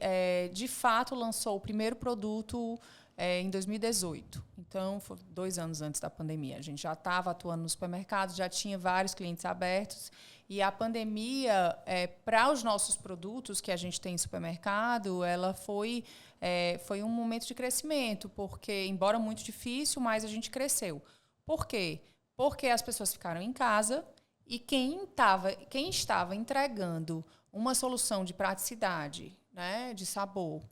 de fato, lançou o primeiro produto em 2018. Então, foi 2 anos antes da pandemia. A gente já estava atuando no supermercado, já tinha vários clientes abertos. E a pandemia, para os nossos produtos que a gente tem em supermercado, ela foi um momento de crescimento, porque, embora muito difícil, mas a gente cresceu. Por quê? Porque as pessoas ficaram em casa e quem estava entregando uma solução de praticidade, né, de sabor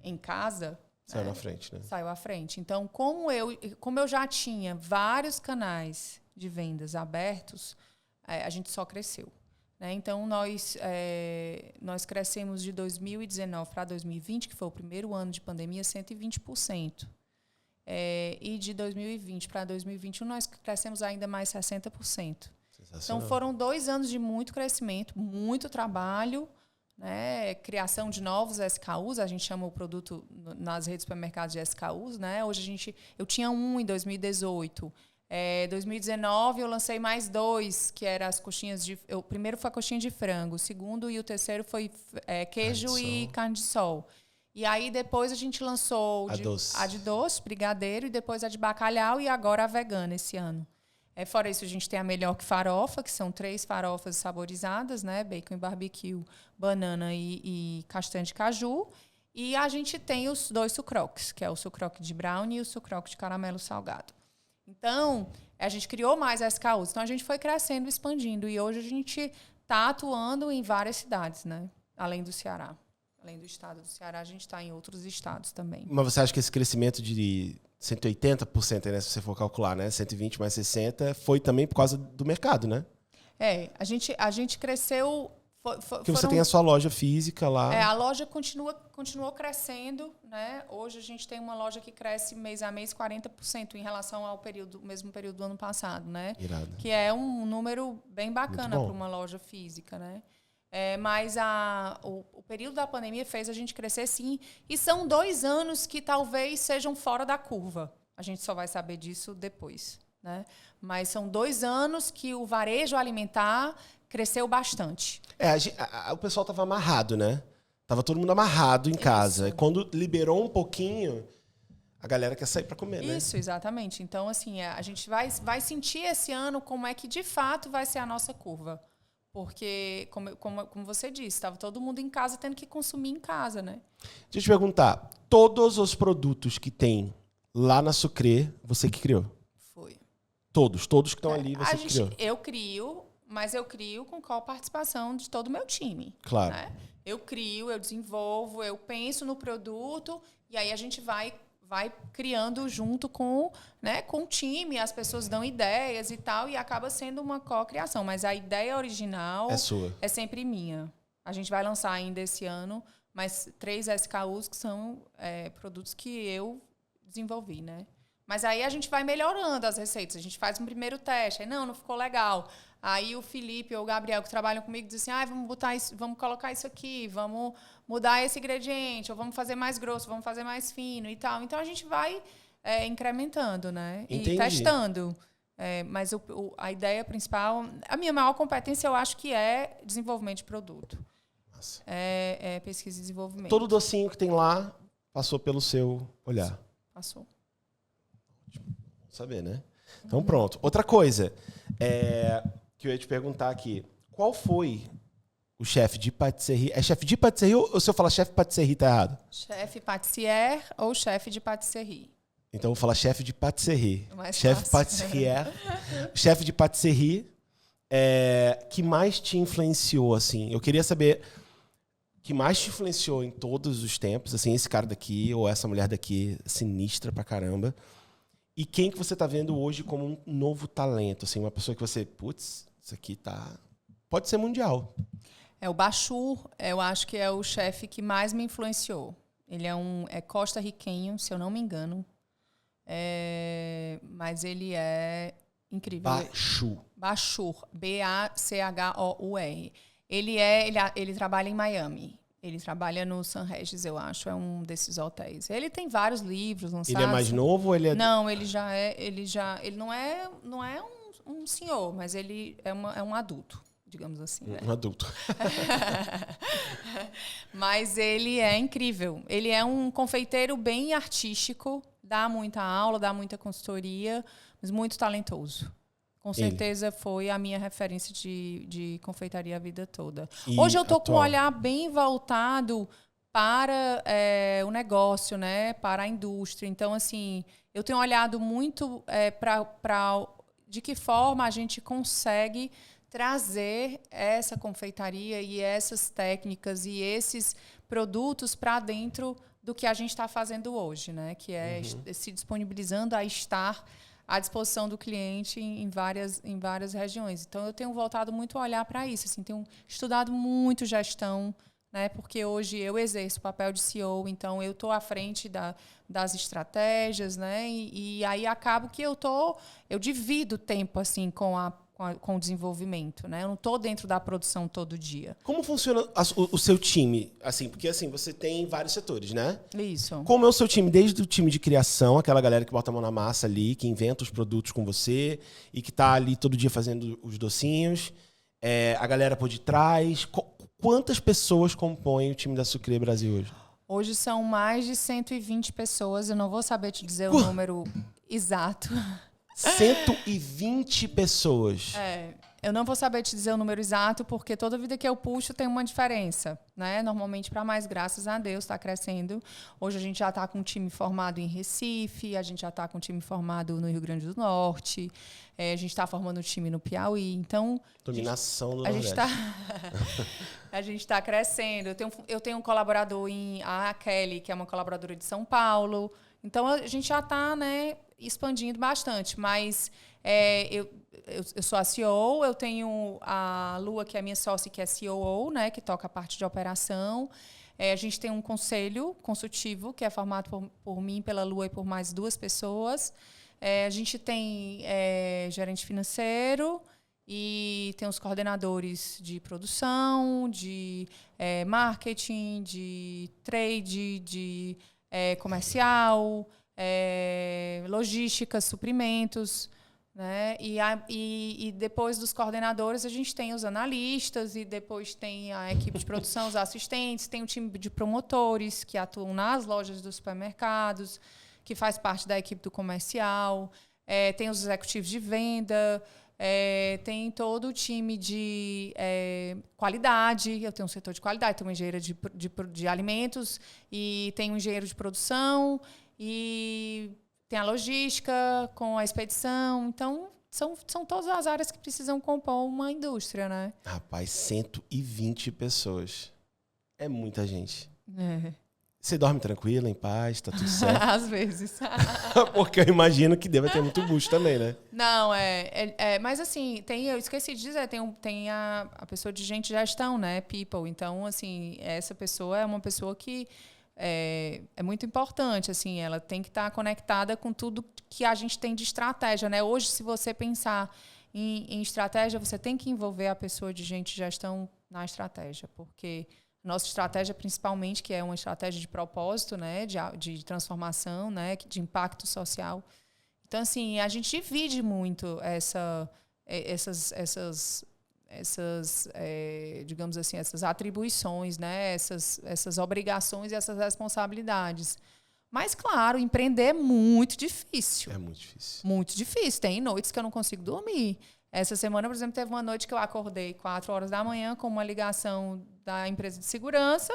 em casa... Saiu na frente, né? Saiu à frente. Então, como eu já tinha vários canais de vendas abertos, a gente só cresceu. Né? Então, nós crescemos de 2019 para 2020, que foi o primeiro ano de pandemia, 120%. E de 2020 para 2021, nós crescemos ainda mais 60%. Então, foram 2 anos de muito crescimento, muito trabalho, né? Criação de novos SKUs, a gente chama o produto nas redes de supermercados de SKUs. Né? Hoje eu tinha um em 2018. 2019 eu lancei mais 2, que eram as coxinhas o primeiro foi a coxinha de frango, o segundo e o terceiro foi queijo e carne de sol. E aí depois a gente lançou a de doce, brigadeiro, e depois a de bacalhau e agora a vegana esse ano. Fora isso, a gente tem a Melhor Que Farofa, que são 3 farofas saborizadas, né? Bacon e barbecue, banana e castanha de caju. E a gente tem os 2 sucroques, que é o sucroque de brownie e o sucroque de caramelo salgado. Então, a gente criou mais SKUs. Então, a gente foi crescendo, expandindo. E hoje a gente está atuando em várias cidades, né? Além do Ceará. Além do estado do Ceará, a gente está em outros estados também. Mas você acha que esse crescimento de 180%, né, se você for calcular, né, 120 mais 60, foi também por causa do mercado, né? A gente cresceu... Porque você tem a sua loja física lá. A loja continuou crescendo, né? Hoje a gente tem uma loja que cresce mês a mês 40% em relação ao mesmo período do ano passado, né? Irado. Que é um número bem bacana para uma loja física, né? Mas o período da pandemia fez a gente crescer, sim. E são 2 anos que talvez sejam fora da curva. A gente só vai saber disso depois, né? Mas são 2 anos que o varejo alimentar cresceu bastante. O pessoal estava amarrado, né? Tava todo mundo amarrado em casa. E quando liberou um pouquinho, a galera quer sair para comer, né? Isso, exatamente. Então, assim, a gente vai sentir esse ano como é que, de fato, vai ser a nossa curva. Porque, como você disse, estava todo mundo em casa tendo que consumir em casa, né? Deixa eu te perguntar, todos os produtos que tem lá na Sucre, você que criou? Foi. Todos que estão ali, você que criou? Eu crio, mas eu crio com qual participação de todo o meu time. Claro. Né? Eu crio, eu desenvolvo, eu penso no produto e aí a gente vai criando junto com o time, as pessoas dão ideias e tal, e acaba sendo uma co-criação. Mas a ideia original é sua. É sempre minha. A gente vai lançar ainda esse ano, mas 3 SKUs que são produtos que eu desenvolvi, né? Mas aí a gente vai melhorando as receitas. A gente faz um primeiro teste. Aí, não ficou legal. Aí o Felipe ou o Gabriel, que trabalham comigo, dizem assim, vamos colocar isso aqui, vamos mudar esse ingrediente, ou vamos fazer mais grosso, vamos fazer mais fino e tal. Então, a gente vai incrementando, né? Entendi. E testando. Mas a ideia principal... A minha maior competência, eu acho que é desenvolvimento de produto. Nossa. É pesquisa e desenvolvimento. Todo docinho que tem lá passou pelo seu olhar. Passou. Vamos saber, né? Então, pronto. Outra coisa que eu ia te perguntar aqui. Qual foi o chefe de patisserie? É chefe de patisserie ou se eu falar chefe de patisserie tá errado? Chefe patissier ou chefe de patisserie? Então, eu vou falar chefe de patisserie. Chefe patissier. Chefe de patisserie. Que mais te influenciou, assim? Eu queria saber que mais te influenciou em todos os tempos, assim, esse cara daqui ou essa mulher daqui, sinistra pra caramba. E quem que você tá vendo hoje como um novo talento, assim, uma pessoa que você, putz, isso aqui tá... Pode ser mundial. O Bachur, eu acho que é o chefe que mais me influenciou. Ele é costarriquenho, se eu não me engano. Mas ele é incrível. Bachur, B-A-C-H-O-U-R. Ele trabalha em Miami. Ele trabalha no San Regis, eu acho, é um desses hotéis. Ele tem vários livros lançados. Ele é mais novo ou ele é... Não, ele não é um senhor, mas ele é um adulto, digamos assim. Né? Um adulto. Mas ele é incrível. Ele é um confeiteiro bem artístico, dá muita aula, dá muita consultoria, mas muito talentoso. Com certeza foi a minha referência de confeitaria a vida toda. Hoje eu estou com um olhar bem voltado para o negócio, né? Para a indústria. Então, assim, eu tenho olhado muito para de que forma a gente consegue trazer essa confeitaria e essas técnicas e esses produtos para dentro do que a gente está fazendo hoje, né? Que é se disponibilizando a estar à disposição do cliente em várias regiões. Então, eu tenho voltado muito a olhar para isso. Assim, tenho estudado muito gestão, né? Porque hoje eu exerço o papel de CEO, então eu estou à frente das estratégias, né? E aí acabo que eu divido o tempo assim, com o desenvolvimento, né? Eu não estou dentro da produção todo dia. Como funciona o seu time? Assim, porque assim, você tem vários setores, né? Isso. Como é o seu time? Desde o time de criação, aquela galera que bota a mão na massa ali, que inventa os produtos com você e que está ali todo dia fazendo os docinhos. A galera por detrás. Quantas pessoas compõem o time da Sucre Brasil hoje? Hoje são mais de 120 pessoas. Eu não vou saber te dizer o número exato. 120 pessoas. Eu não vou saber te dizer o número exato, porque toda vida que eu puxo tem uma diferença, né? Normalmente, para mais, graças a Deus, está crescendo. Hoje a gente já está com um time formado em Recife, a gente já está com um time formado no Rio Grande do Norte, a gente está formando um time no Piauí. Então, dominação do Nordeste. Nordeste. A gente está crescendo. Eu tenho um colaborador a Kelly, que é uma colaboradora de São Paulo. Então, a gente já está, né, expandindo bastante, mas eu sou a CEO, eu tenho a Lua, que é a minha sócia, que é COO, né, que toca a parte de operação. A gente tem um conselho consultivo, que é formado por mim, pela Lua e por mais 2 pessoas. A gente tem gerente financeiro e tem os coordenadores de produção, de marketing, de trade, de comercial, logística, suprimentos, né? E depois dos coordenadores a gente tem os analistas e depois tem a equipe de produção, os assistentes, tem o time de promotores que atuam nas lojas dos supermercados, que faz parte da equipe do comercial, tem os executivos de venda, tem todo o time de qualidade. Eu tenho um setor de qualidade, tenho uma engenheira de alimentos e tenho um engenheiro de produção e tem a logística com a expedição. Então, são todas as áreas que precisam compor uma indústria, né? Rapaz, 120 pessoas. É muita gente. Você dorme tranquila, em paz, tá tudo certo? Às vezes. Porque eu imagino que deva ter muito bucho também, né? Não, mas assim, eu esqueci de dizer, tem a pessoa de gente de gestão, né? People. Então, assim, essa pessoa é uma pessoa que é muito importante, assim, ela tem que estar conectada com tudo que a gente tem de estratégia, né? Hoje, se você pensar em estratégia, você tem que envolver a pessoa de gente de gestão na estratégia, porque nossa estratégia, principalmente, que é uma estratégia de propósito, né, de transformação, né, de impacto social. Então, assim, a gente divide muito digamos assim, essas atribuições, né, essas obrigações e essas responsabilidades. Mas, claro, empreender é muito difícil. É muito difícil. Muito difícil. Tem noites que eu não consigo dormir. Essa semana, por exemplo, teve uma noite que eu acordei 4 horas da manhã com uma ligação da empresa de segurança.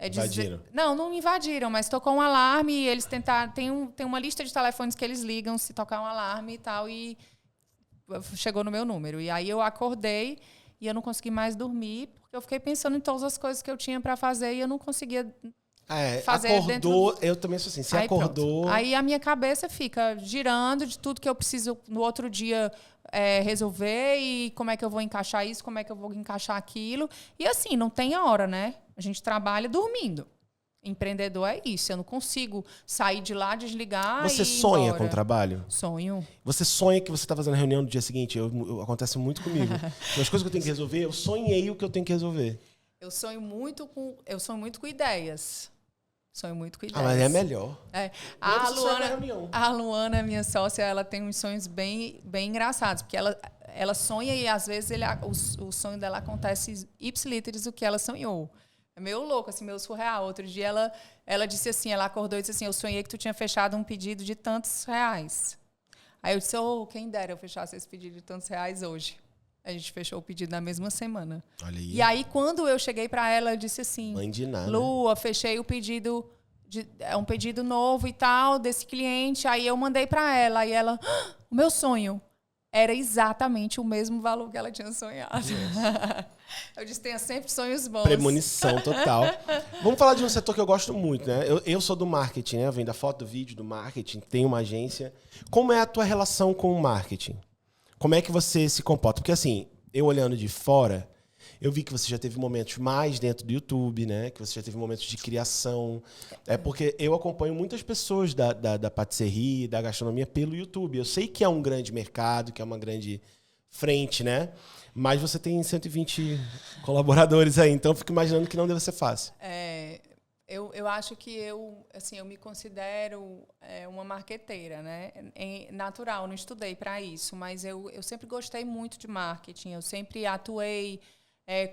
Invadiram? Não invadiram, mas tocou um alarme e eles tentaram... Tem uma lista de telefones que eles ligam se tocar um alarme e tal, e chegou no meu número. E aí eu acordei e eu não consegui mais dormir, porque eu fiquei pensando em todas as coisas que eu tinha para fazer e eu não conseguia fazer acordou, dentro... Eu também sou assim, você aí, acordou... Pronto. Aí a minha cabeça fica girando de tudo que eu preciso no outro dia resolver e como é que eu vou encaixar isso, como é que eu vou encaixar aquilo. E assim, não tem hora, né? A gente trabalha dormindo. Empreendedor é isso. Eu não consigo sair de lá, desligar Você e sonha embora. com o trabalho? Sonho. Você sonha que você está fazendo a reunião no dia seguinte? Acontece muito comigo. As coisas que eu tenho que resolver, eu sonhei o que eu tenho que resolver. Eu sonho muito com ideias. Sonho muito com ideias. Mas é melhor. A Luana, minha sócia, ela tem uns sonhos bem engraçados, porque ela sonha e às vezes o sonho dela acontece ipsilíteres do que ela sonhou. É meio louco, assim, meio surreal. Outro dia ela disse assim, ela acordou e disse assim, eu sonhei que tu tinha fechado um pedido de tantos reais. Aí eu disse, quem dera eu fechasse esse pedido de tantos reais hoje. A gente fechou o pedido na mesma semana. Olha aí. E aí, quando eu cheguei para ela, eu disse assim, Mãe de nada. Lua, fechei o pedido, é um pedido novo e tal, desse cliente. Aí eu mandei para ela, e ela, o meu sonho era exatamente o mesmo valor que ela tinha sonhado. Eu disse, tenha sempre sonhos bons. Premonição total. Vamos falar de um setor que eu gosto muito, né? Eu sou do marketing, né? Eu venho da foto, do vídeo, do marketing, tenho uma agência. Como é a tua relação com o marketing? Como é que você se comporta? Porque assim, eu olhando de fora, eu vi que você já teve momentos mais dentro do YouTube, né? Que você já teve momentos de criação. É porque eu acompanho muitas pessoas da patisserie, da gastronomia pelo YouTube. Eu sei que é um grande mercado, que é uma grande frente, né? Mas você tem 120 colaboradores aí, então eu fico imaginando que não deve ser fácil. Eu acho que eu me considero uma marqueteira, né? Natural, não estudei para isso, mas eu sempre gostei muito de marketing, eu sempre atuei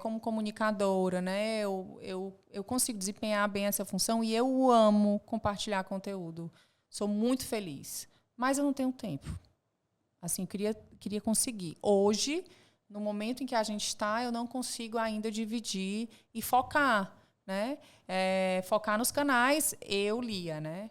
como comunicadora, né? Eu consigo desempenhar bem essa função e eu amo compartilhar conteúdo. Sou muito feliz, mas eu não tenho tempo. Assim, queria conseguir. Hoje, no momento em que a gente está, eu não consigo ainda dividir e focar, né? Focar nos canais, Lia, né?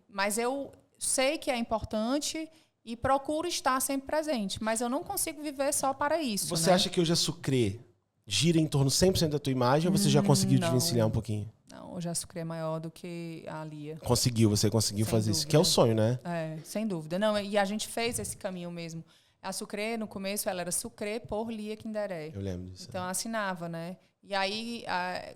Mas eu sei que é importante e procuro estar sempre presente, mas eu não consigo viver só para isso. Você né? acha que hoje a Sucre gira em torno 100% da tua imagem ou você já conseguiu desvencilhar um pouquinho? Não, hoje a Sucre é maior do que a Lia. Você conseguiu Sem fazer dúvida. isso, que é o sonho, né? Sem dúvida. Não, e a gente fez esse caminho mesmo. A Sucre, no começo, ela era Sucre por Lia Kinderé. Eu lembro disso. Então, assinava, né? E aí,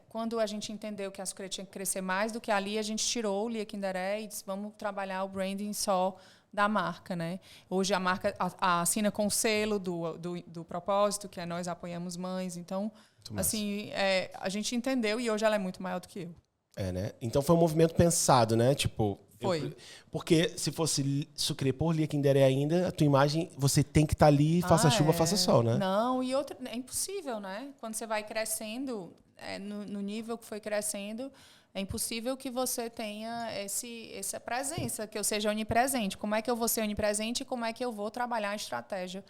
quando a gente entendeu que a Sucre tinha que crescer mais do que a Lia, a gente tirou o Lia Kinderé e disse, vamos trabalhar o branding só da marca, né? Hoje a marca assina com o selo do propósito, que é Nós Apoiamos Mães. Então, assim, a gente entendeu e hoje ela é muito maior do que eu. Né? Então foi um movimento pensado, né? Tipo, foi. Porque se fosse Sucre por Lia Kinderé ainda, a tua imagem, você tem que estar ali, faça chuva, faça sol, né? Não, e outra, é impossível, né? Quando você vai crescendo, no nível que foi crescendo, é impossível que você tenha essa presença, que eu seja onipresente. Como é que eu vou ser onipresente e como é que eu vou trabalhar a estratégia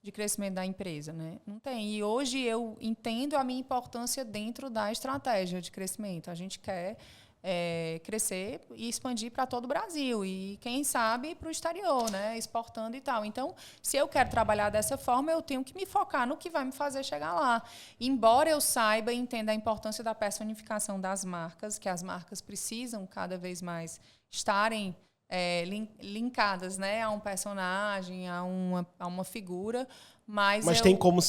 de crescimento da empresa, né? Não tem. E hoje eu entendo a minha importância dentro da estratégia de crescimento. A gente quer crescer e expandir para todo o Brasil e, quem sabe, para o exterior, né? Exportando e tal. Então, se eu quero trabalhar dessa forma, eu tenho que me focar no que vai me fazer chegar lá. Embora eu saiba e entenda a importância da personificação das marcas, que as marcas precisam cada vez mais estarem linkadas, né, a um personagem, a uma figura, mas tem como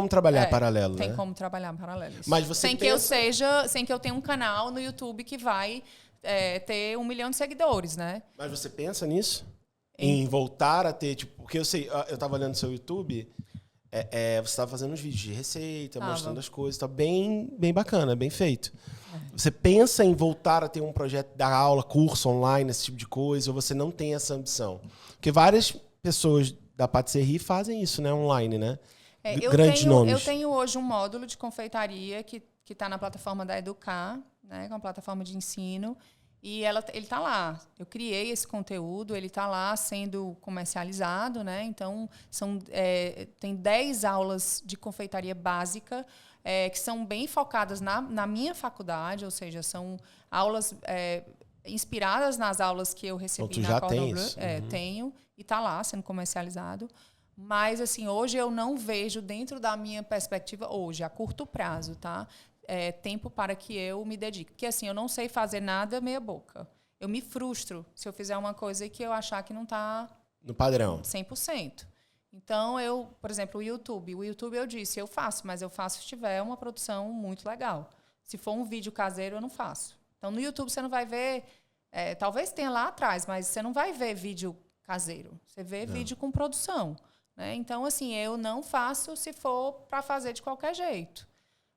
trabalhar paralelo, tem né? como trabalhar paralelo. Mas você sem que eu tenha um canal no YouTube que vai ter 1 milhão de seguidores, né? Mas você pensa nisso? Em voltar a ter, tipo, porque eu sei, eu tava olhando seu YouTube, você estava fazendo uns vídeos de receita, mostrando as coisas, tá bem bacana, bem feito. Você pensa em voltar a ter um projeto da aula, curso online, esse tipo de coisa, ou você não tem essa ambição? Porque várias pessoas da patisserie fazem isso, né, online, né? Eu tenho hoje um módulo de confeitaria que está na plataforma da Educar, né, que é uma plataforma de ensino, e ele está lá. Eu criei esse conteúdo, ele está lá sendo comercializado, né? Então, tem 10 aulas de confeitaria básica, que são bem focadas na minha faculdade, ou seja, são aulas inspiradas nas aulas que eu recebi na Cordon Bleu. Tenho, e está lá sendo comercializado. Mas, assim, hoje eu não vejo, dentro da minha perspectiva, hoje, a curto prazo, tá? Tempo para que eu me dedique. Porque, assim, eu não sei fazer nada meia boca. Eu me frustro se eu fizer uma coisa que eu achar que não está... no padrão. 100%. Então, por exemplo, o YouTube eu disse, eu faço, mas eu faço se tiver uma produção muito legal. Se for um vídeo caseiro, eu não faço. Então, no YouTube você não vai ver, talvez tenha lá atrás, mas você não vai ver vídeo caseiro. Você vê vídeo com produção, né? Então, assim, eu não faço se for para fazer de qualquer jeito.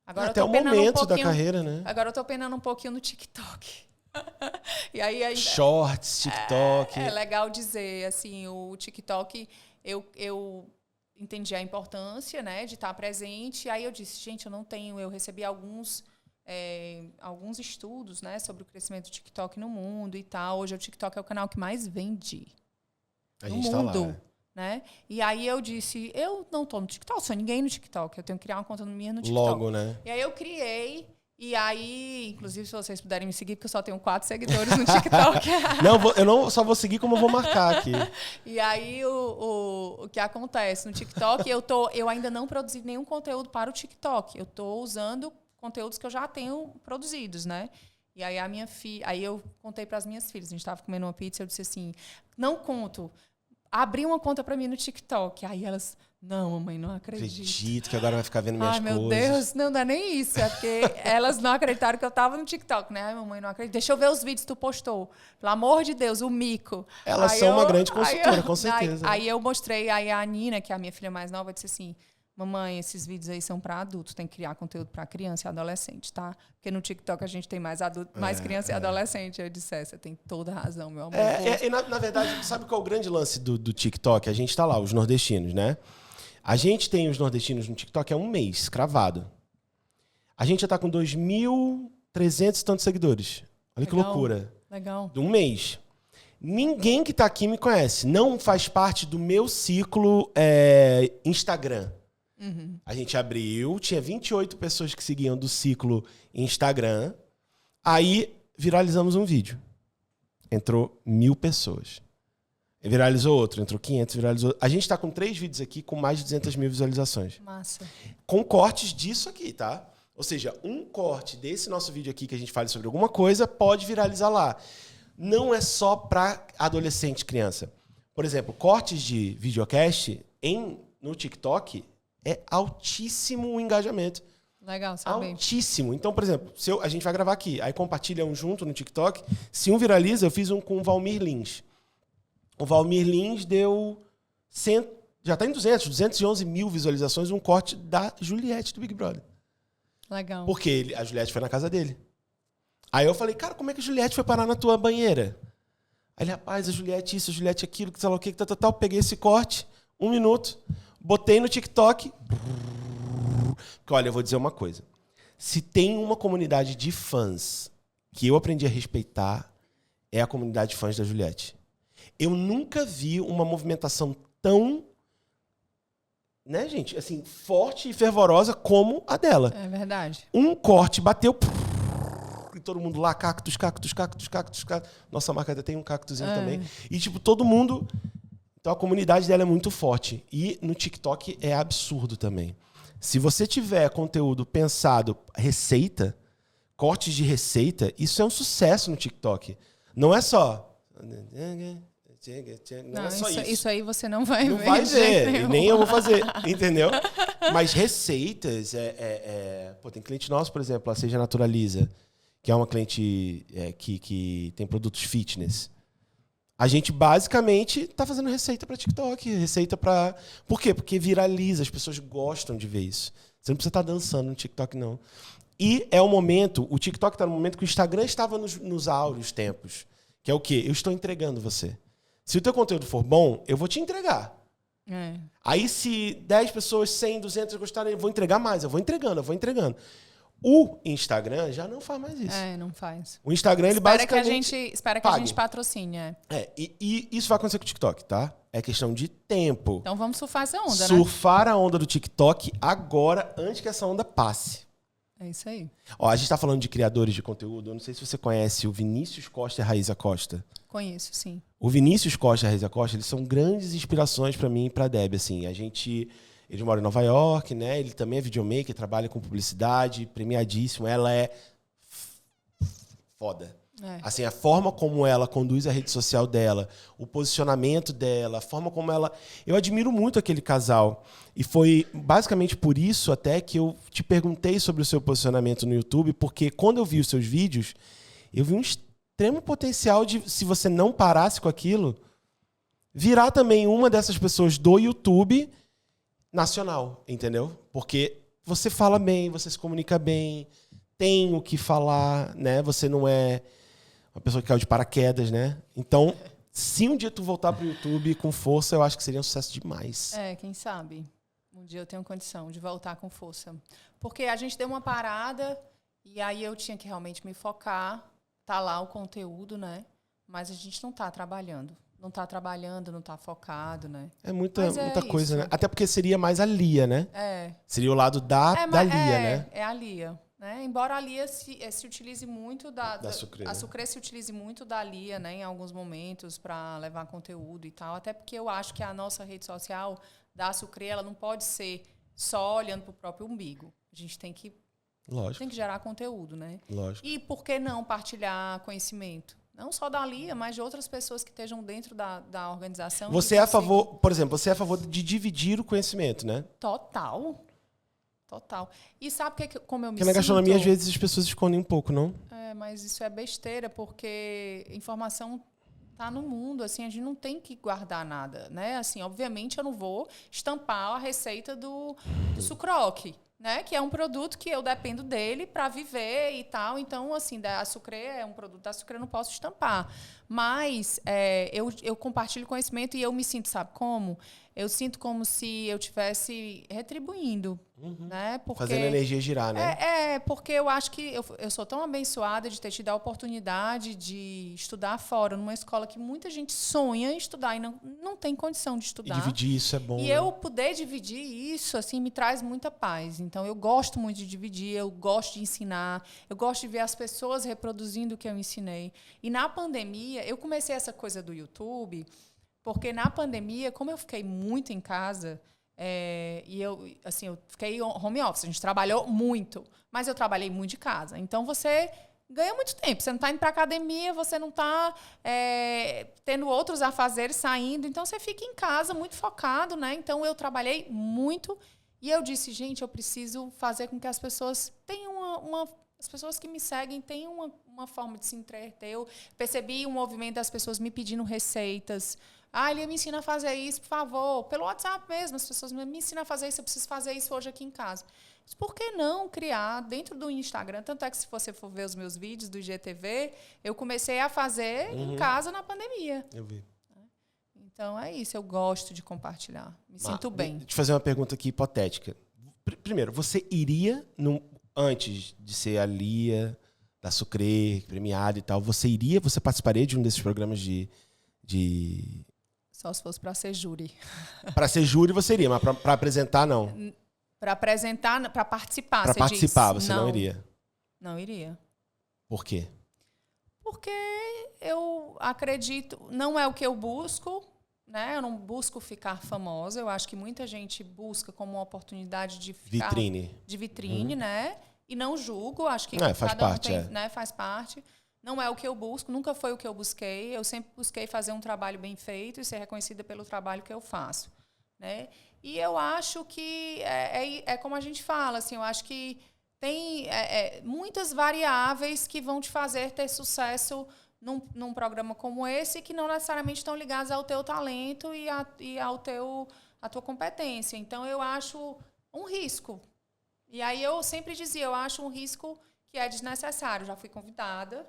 Agora Até eu tô o penando momento da carreira, né? Agora eu tô penando um pouquinho no TikTok. E aí Shorts, TikTok. é legal dizer, assim, o TikTok, eu entendi a importância, né, de estar presente. Aí eu disse, gente, eu recebi alguns estudos, né, sobre o crescimento do TikTok no mundo e tal. Hoje o TikTok é o canal que mais vende A no gente mundo. tá lá. Né? E aí eu disse, eu não tô no TikTok, sou ninguém no TikTok, eu tenho que criar uma conta minha no TikTok. Logo, né? E aí eu criei, e aí, inclusive, se vocês puderem me seguir, porque eu só tenho 4 seguidores no TikTok. Eu não só vou seguir, como eu vou marcar aqui. E aí o que acontece no TikTok, eu ainda não produzi nenhum conteúdo para o TikTok. Eu tô usando conteúdos que eu já tenho produzidos, né? E aí aí eu contei para as minhas filhas, a gente estava comendo uma pizza, eu disse assim, não conto. Abri uma conta pra mim no TikTok. Aí elas, não, mamãe, não acredito. Acredito que agora vai ficar vendo minhas coisas. Ai, meu Deus, não dá nem isso. É porque elas não acreditaram que eu tava no TikTok, né? Ai, mamãe, não acredito. Deixa eu ver os vídeos que tu postou. Pelo amor de Deus, o mico. Elas são uma grande consultora, com certeza. Aí eu mostrei, aí a Nina, que é a minha filha mais nova, disse assim, mamãe, esses vídeos aí são para adultos, tem que criar conteúdo para criança e adolescente, tá? Porque no TikTok a gente tem mais criança e adolescente. Eu disse, você tem toda a razão, meu amor. E na verdade, sabe qual é o grande lance do TikTok? A gente tá lá, os nordestinos, né? A gente tem os nordestinos no TikTok há um mês, cravado. A gente já tá com 2.300 e tantos seguidores. Olha que loucura. Legal. De um mês. Ninguém que tá aqui me conhece. Não faz parte do meu ciclo Instagram. Uhum. A gente abriu, tinha 28 pessoas que seguiam do ciclo Instagram. Aí viralizamos um vídeo. Entrou 1.000 pessoas. Viralizou outro, entrou 500, viralizou. A gente tá com 3 vídeos aqui com mais de 200 mil visualizações. Massa. Com cortes disso aqui, tá? Ou seja, um corte desse nosso vídeo aqui que a gente fala sobre alguma coisa pode viralizar lá. Não é só para adolescente e criança. Por exemplo, cortes de videocast no TikTok é altíssimo o engajamento. Legal, sabe? Altíssimo. Então, por exemplo, a gente vai gravar aqui, aí compartilha um junto no TikTok. Se um viraliza, eu fiz um com o Valmir Lins. O Valmir Lins deu 100, já está em 211 mil visualizações, um corte da Juliette do Big Brother. Legal. Porque a Juliette foi na casa dele. Aí eu falei, cara, como é que a Juliette foi parar na tua banheira? Aí ele, rapaz, a Juliette isso, a Juliette aquilo, que sei lá o que, tal. Peguei esse corte, 1 minuto, botei no TikTok. Porque, olha, eu vou dizer uma coisa. Se tem uma comunidade de fãs que eu aprendi a respeitar, é a comunidade de fãs da Juliette. Eu nunca vi uma movimentação tão, né, gente, assim, forte e fervorosa como a dela. É verdade. Um corte bateu e todo mundo lá, cactus. Nossa marca até tem um cactuzinho também. E, tipo, todo mundo... Então, a comunidade dela é muito forte. E no TikTok é absurdo também. Se você tiver conteúdo pensado, receita, cortes de receita, isso é um sucesso no TikTok. Não é só... Não é só isso. Isso aí você não vai ver. Não vai ver, e nem eu vou fazer, entendeu? Mas receitas, Pô, tem cliente nosso, por exemplo, a Seja Naturaliza, que é uma cliente que tem produtos fitness. A gente basicamente tá fazendo receita para TikTok, receita para... Por quê? Porque viraliza, as pessoas gostam de ver isso. Você não precisa estar dançando no TikTok, não. E é o momento, o TikTok está no momento que o Instagram estava nos áureos tempos. Que é o quê? Eu estou entregando você. Se o teu conteúdo for bom, eu vou te entregar. Aí se 10 pessoas, 100, 200 gostarem, eu vou entregar mais. Eu vou entregando. O Instagram já não faz mais isso. Não faz. O Instagram, ele basicamente... Espera que a gente patrocine. E isso vai acontecer com o TikTok, tá? É questão de tempo. Então vamos surfar essa onda, Surfar a onda do TikTok agora, antes que essa onda passe. É isso aí. Ó, a gente tá falando de criadores de conteúdo. Eu não sei se você conhece o Vinícius Costa e a Raíza Costa. Conheço, sim. O Vinícius Costa e a Raíza Costa, eles são grandes inspirações para mim e pra Deb, assim. Ele mora em Nova York, né? Ele também é videomaker, trabalha com publicidade, premiadíssimo. Ela é foda. Assim, a forma como ela conduz a rede social dela, o posicionamento dela, a forma como ela... Eu admiro muito aquele casal. E foi basicamente por isso até que eu te perguntei sobre o seu posicionamento no YouTube, porque quando eu vi os seus vídeos, eu vi um extremo potencial de, se você não parasse com aquilo, virar também uma dessas pessoas do YouTube nacional, entendeu? Porque você fala bem, você se comunica bem, tem o que falar, né? Você não é uma pessoa que caiu de paraquedas, né? Então, se um dia tu voltar pro YouTube com força, eu acho que seria um sucesso demais. Quem sabe? Um dia eu tenho condição de voltar com força. Porque a gente deu uma parada e aí eu tinha que realmente me focar. Tá lá o conteúdo, né? Mas a gente não tá trabalhando. Não tá trabalhando, não tá focado, né? É muita coisa, isso. né? Até porque seria mais a Lia, né? Seria o lado da Lia, né? É a Lia. Né? Embora a Lia se utilize muito da Sucre, a Sucre se utilize muito da Lia, né, em alguns momentos para levar conteúdo e tal, até porque eu acho que a nossa rede social da Sucre, ela não pode ser só olhando para o próprio umbigo. A gente tem que gerar conteúdo, né? Lógico. E por que não partilhar conhecimento? Não só da Lia, mas de outras pessoas que estejam dentro da organização. Você é a favor, por exemplo, você é a favor de dividir o conhecimento, né? Total. E sabe como eu me sinto? Porque na gastronomia, às vezes, as pessoas escondem um pouco, não? Mas isso é besteira, porque informação tá no mundo, assim, a gente não tem que guardar nada, né? Assim, obviamente, eu não vou estampar a receita do Sucroque, né? Que é um produto que eu dependo dele para viver e tal. Então, assim, a Sucre é um produto da Sucre, eu não posso estampar. Mas eu compartilho conhecimento e eu me sinto, sabe como? Eu sinto como se eu estivesse retribuindo, né? Porque, fazendo a energia girar, né? Porque eu acho que eu sou tão abençoada de ter tido a oportunidade de estudar fora, numa escola que muita gente sonha em estudar e não tem condição de estudar. E dividir isso é bom. E eu poder dividir isso, assim, me traz muita paz. Então, eu gosto muito de dividir, eu gosto de ensinar, eu gosto de ver as pessoas reproduzindo o que eu ensinei. E na pandemia, eu comecei essa coisa do YouTube... Porque na pandemia, como eu fiquei muito em casa, e eu fiquei home office, a gente trabalhou muito, mas eu trabalhei muito de casa. Então, você ganha muito tempo. Você não está indo para academia, você não está tendo outros afazeres saindo. Então, você fica em casa muito focado, né? Então, eu trabalhei muito e eu disse, gente, eu preciso fazer com que as pessoas tenham as pessoas que me seguem têm uma forma de se entreter. Eu percebi o movimento das pessoas me pedindo receitas. Ele me ensina a fazer isso, por favor. Pelo WhatsApp mesmo, as pessoas me ensinam a fazer isso, eu preciso fazer isso hoje aqui em casa. Mas por que não criar dentro do Instagram? Tanto é que se você for ver os meus vídeos do IGTV, eu comecei a fazer em casa na pandemia. Eu vi. Então, é isso. Eu gosto de compartilhar. Me sinto bem. Deixa eu fazer uma pergunta aqui hipotética. Primeiro, você iria, antes de ser a Lia, da Sucre, premiada e tal, você participaria de um desses programas de... Só se fosse para ser júri. Para ser júri você iria, mas para apresentar, não? Para apresentar, para participar, para participar, você não iria? Não iria. Por quê? Porque eu acredito... Não é o que eu busco, né? Eu não busco ficar famosa. Eu acho que muita gente busca como uma oportunidade de ficar... De vitrine, né? E não julgo. Acho que faz parte, né? Faz parte. Não é o que eu busco, nunca foi o que eu busquei. Eu sempre busquei fazer um trabalho bem feito e ser reconhecida pelo trabalho que eu faço, né? E eu acho que é como a gente fala, assim, eu acho que tem muitas variáveis que vão te fazer ter sucesso num programa como esse, que não necessariamente estão ligados ao teu talento e à tua competência. Então, eu acho um risco. E aí eu sempre dizia, eu acho um risco que é desnecessário. Já fui convidada.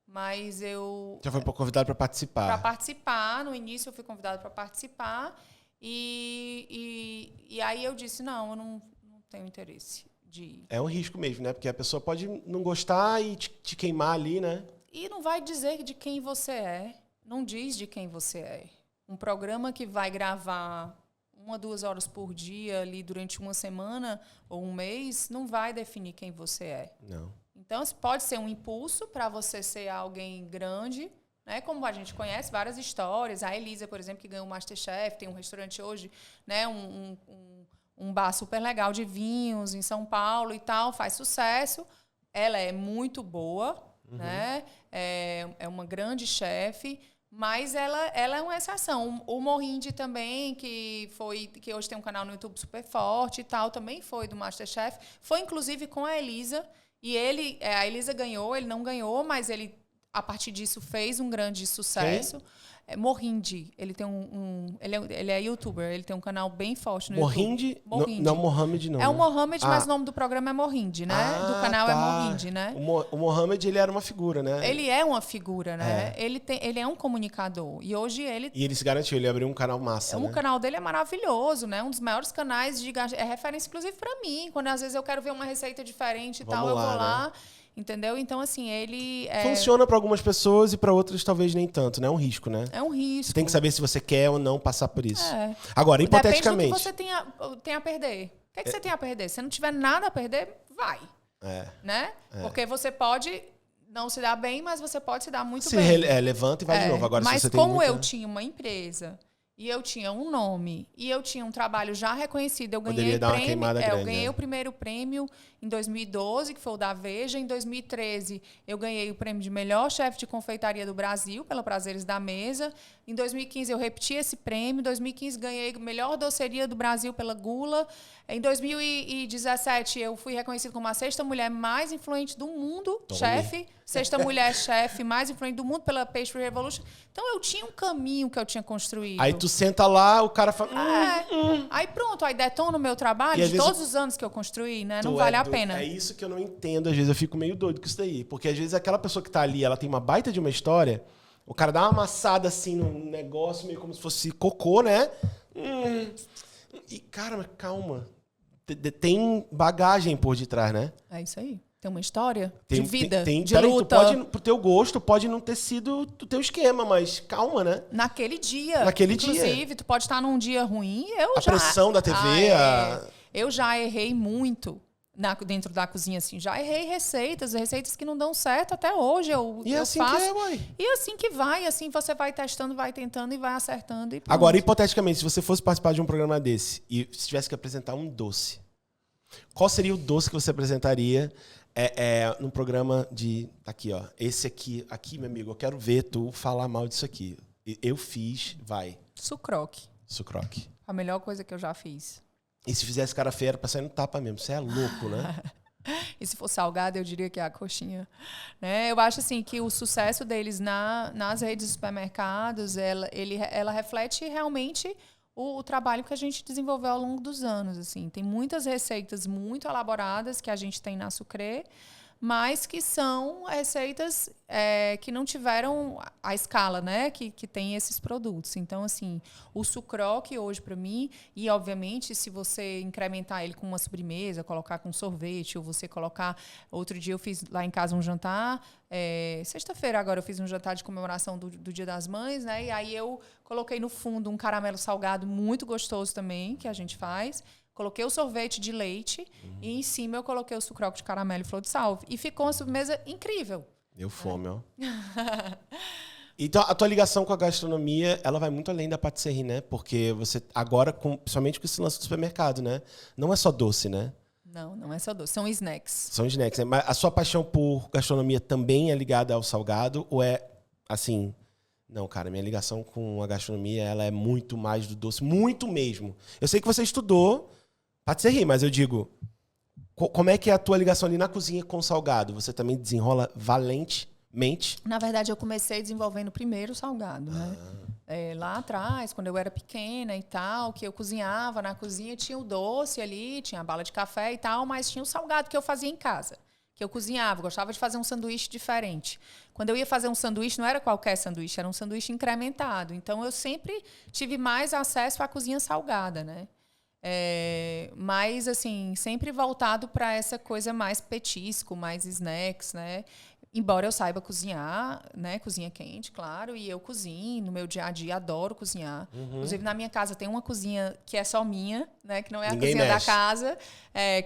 Mas eu... Já foi convidado para participar? Para participar. No início, eu fui convidada para participar. E aí eu disse, não, eu não tenho interesse de ir. É um risco mesmo, né? Porque a pessoa pode não gostar e te queimar ali, né? E não vai dizer de quem você é. Não diz de quem você é. Um programa que vai gravar 1 a 2 horas por dia ali durante uma semana ou um mês, não vai definir quem você é. Não. Então, pode ser um impulso para você ser alguém grande, né? Como a gente conhece várias histórias. A Elisa, por exemplo, que ganhou o MasterChef, tem um restaurante hoje, né? Um bar super legal de vinhos em São Paulo e tal, faz sucesso. Ela é muito boa, né? É uma grande chefe, mas ela é uma exceção. O Morrinde também, que hoje tem um canal no YouTube super forte e tal, também foi do MasterChef. Foi, inclusive, com a Elisa. E a Elisa ganhou, ele não ganhou, mas ele, a partir disso, fez um grande sucesso. Morhindi. Ele tem ele é youtuber, ele tem um canal bem forte no Morhindi? YouTube. Morhindi. Não, Mohamed não. É o né? Mohamed, mas o nome do programa é Morhindi, né? Do canal é Morhindi, né? O Mohamed, ele era uma figura, né? Ele é uma figura, né? Ele é um comunicador. E hoje ele... E ele se garantiu, ele abriu um canal massa, O canal dele é maravilhoso, né? Um dos maiores canais de... É referência, inclusive, pra mim. Quando, às vezes, eu quero ver uma receita diferente e tal, eu vou lá. Né? Entendeu? Então, assim, ele... Funciona para algumas pessoas e para outras talvez nem tanto, né? É um risco, né? É um risco. Você tem que saber se você quer ou não passar por isso. Agora, hipoteticamente... Depende do que você tem a perder. O que você tem a perder? Se não tiver nada a perder, vai. Né? Porque você pode não se dar bem, mas você pode se dar muito bem. Levanta e vai de novo. Agora, mas se você como tem eu tinha uma empresa... E eu tinha um nome, e eu tinha um trabalho já reconhecido. Eu ganhei dar uma queimada grande, eu ganhei o primeiro prêmio em 2012, que foi o da Veja. Em 2013, eu ganhei o prêmio de melhor chefe de confeitaria do Brasil, pela Prazeres da Mesa. Em 2015, eu repeti esse prêmio. Em 2015, ganhei melhor doceria do Brasil pela Gula. Em 2017, eu fui reconhecida como a 6ª mulher mais influente do mundo, chefe. 6ª mulher chefe mais influente do mundo pela Pastry Revolution. Então, eu tinha um caminho que eu tinha construído. Aí tu senta lá, o cara fala... Aí pronto, aí detona o meu trabalho de todos os anos que eu construí, né? Não vale a pena. É isso que eu não entendo. Às vezes eu fico meio doido com isso daí. Porque às vezes aquela pessoa que tá ali, ela tem uma baita de uma história, o cara dá uma amassada assim num negócio, meio como se fosse cocô, né? E, cara, mas calma. Tem bagagem por detrás, né? É isso aí. Tem uma história de vida, de luta. Pro teu gosto, pode não ter sido o teu esquema, mas calma, né? Naquele dia. Inclusive, tu pode estar num dia ruim. Pressão da TV. Eu já errei muito dentro da cozinha, assim. Já errei receitas que não dão certo até hoje. Eu assim faço. Que é, uai. E assim que vai, assim você vai testando, vai tentando e vai acertando. E agora, hipoteticamente, se você fosse participar de um programa desse e se tivesse que apresentar um doce, qual seria o doce que você apresentaria num programa de... Aqui, ó. Esse aqui, meu amigo, eu quero ver tu falar mal disso aqui. Eu fiz, vai. Sucroque. A melhor coisa que eu já fiz. E se fizesse cara feia, era pra sair no tapa mesmo. Você é louco, né? E se for salgado, eu diria que é a coxinha. Né? Eu acho assim que o sucesso deles nas redes de supermercados, ela reflete realmente o trabalho que a gente desenvolveu ao longo dos anos. Assim. Tem muitas receitas muito elaboradas que a gente tem na Sucrê, mas que são receitas que não tiveram a escala, né, que tem esses produtos. Então, assim, o sucroque hoje, para mim, e obviamente, se você incrementar ele com uma sobremesa, colocar com sorvete, ou você colocar... Outro dia eu fiz lá em casa um jantar, sexta-feira agora eu fiz um jantar de comemoração do Dia das Mães, né, e aí eu coloquei no fundo um caramelo salgado muito gostoso também, que a gente faz. Coloquei o sorvete de leite e em cima eu coloquei o sucroque de caramelo e flor de sal. E ficou uma sobremesa incrível. Deu fome, ó. Então, a tua ligação com a gastronomia, ela vai muito além da patisserie, né? Porque você, agora, principalmente com esse lance do supermercado, né? Não é só doce, né? Não é só doce. São snacks. São snacks, né? Mas a sua paixão por gastronomia também é ligada ao salgado? Ou é, assim... Não, cara, minha ligação com a gastronomia, ela é muito mais do doce. Muito mesmo. Eu sei que você estudou patisserie, mas eu digo... Como é que é a tua ligação ali na cozinha com o salgado? Você também desenrola valentemente? Na verdade, eu comecei desenvolvendo primeiro o salgado, né? Lá atrás, quando eu era pequena e tal, que eu cozinhava na cozinha, tinha o doce ali, tinha a bala de café e tal, mas tinha o salgado que eu fazia em casa, que eu cozinhava, gostava de fazer um sanduíche diferente. Quando eu ia fazer um sanduíche, não era qualquer sanduíche, era um sanduíche incrementado. Então, eu sempre tive mais acesso à cozinha salgada, né? Mas, assim, sempre voltado para essa coisa mais petisco, mais snacks, né? Embora eu saiba cozinhar, né? Cozinha quente, claro, e eu cozinho no meu dia a dia, adoro cozinhar. Inclusive, na minha casa tem uma cozinha que é só minha, né? Que não é a cozinha da casa,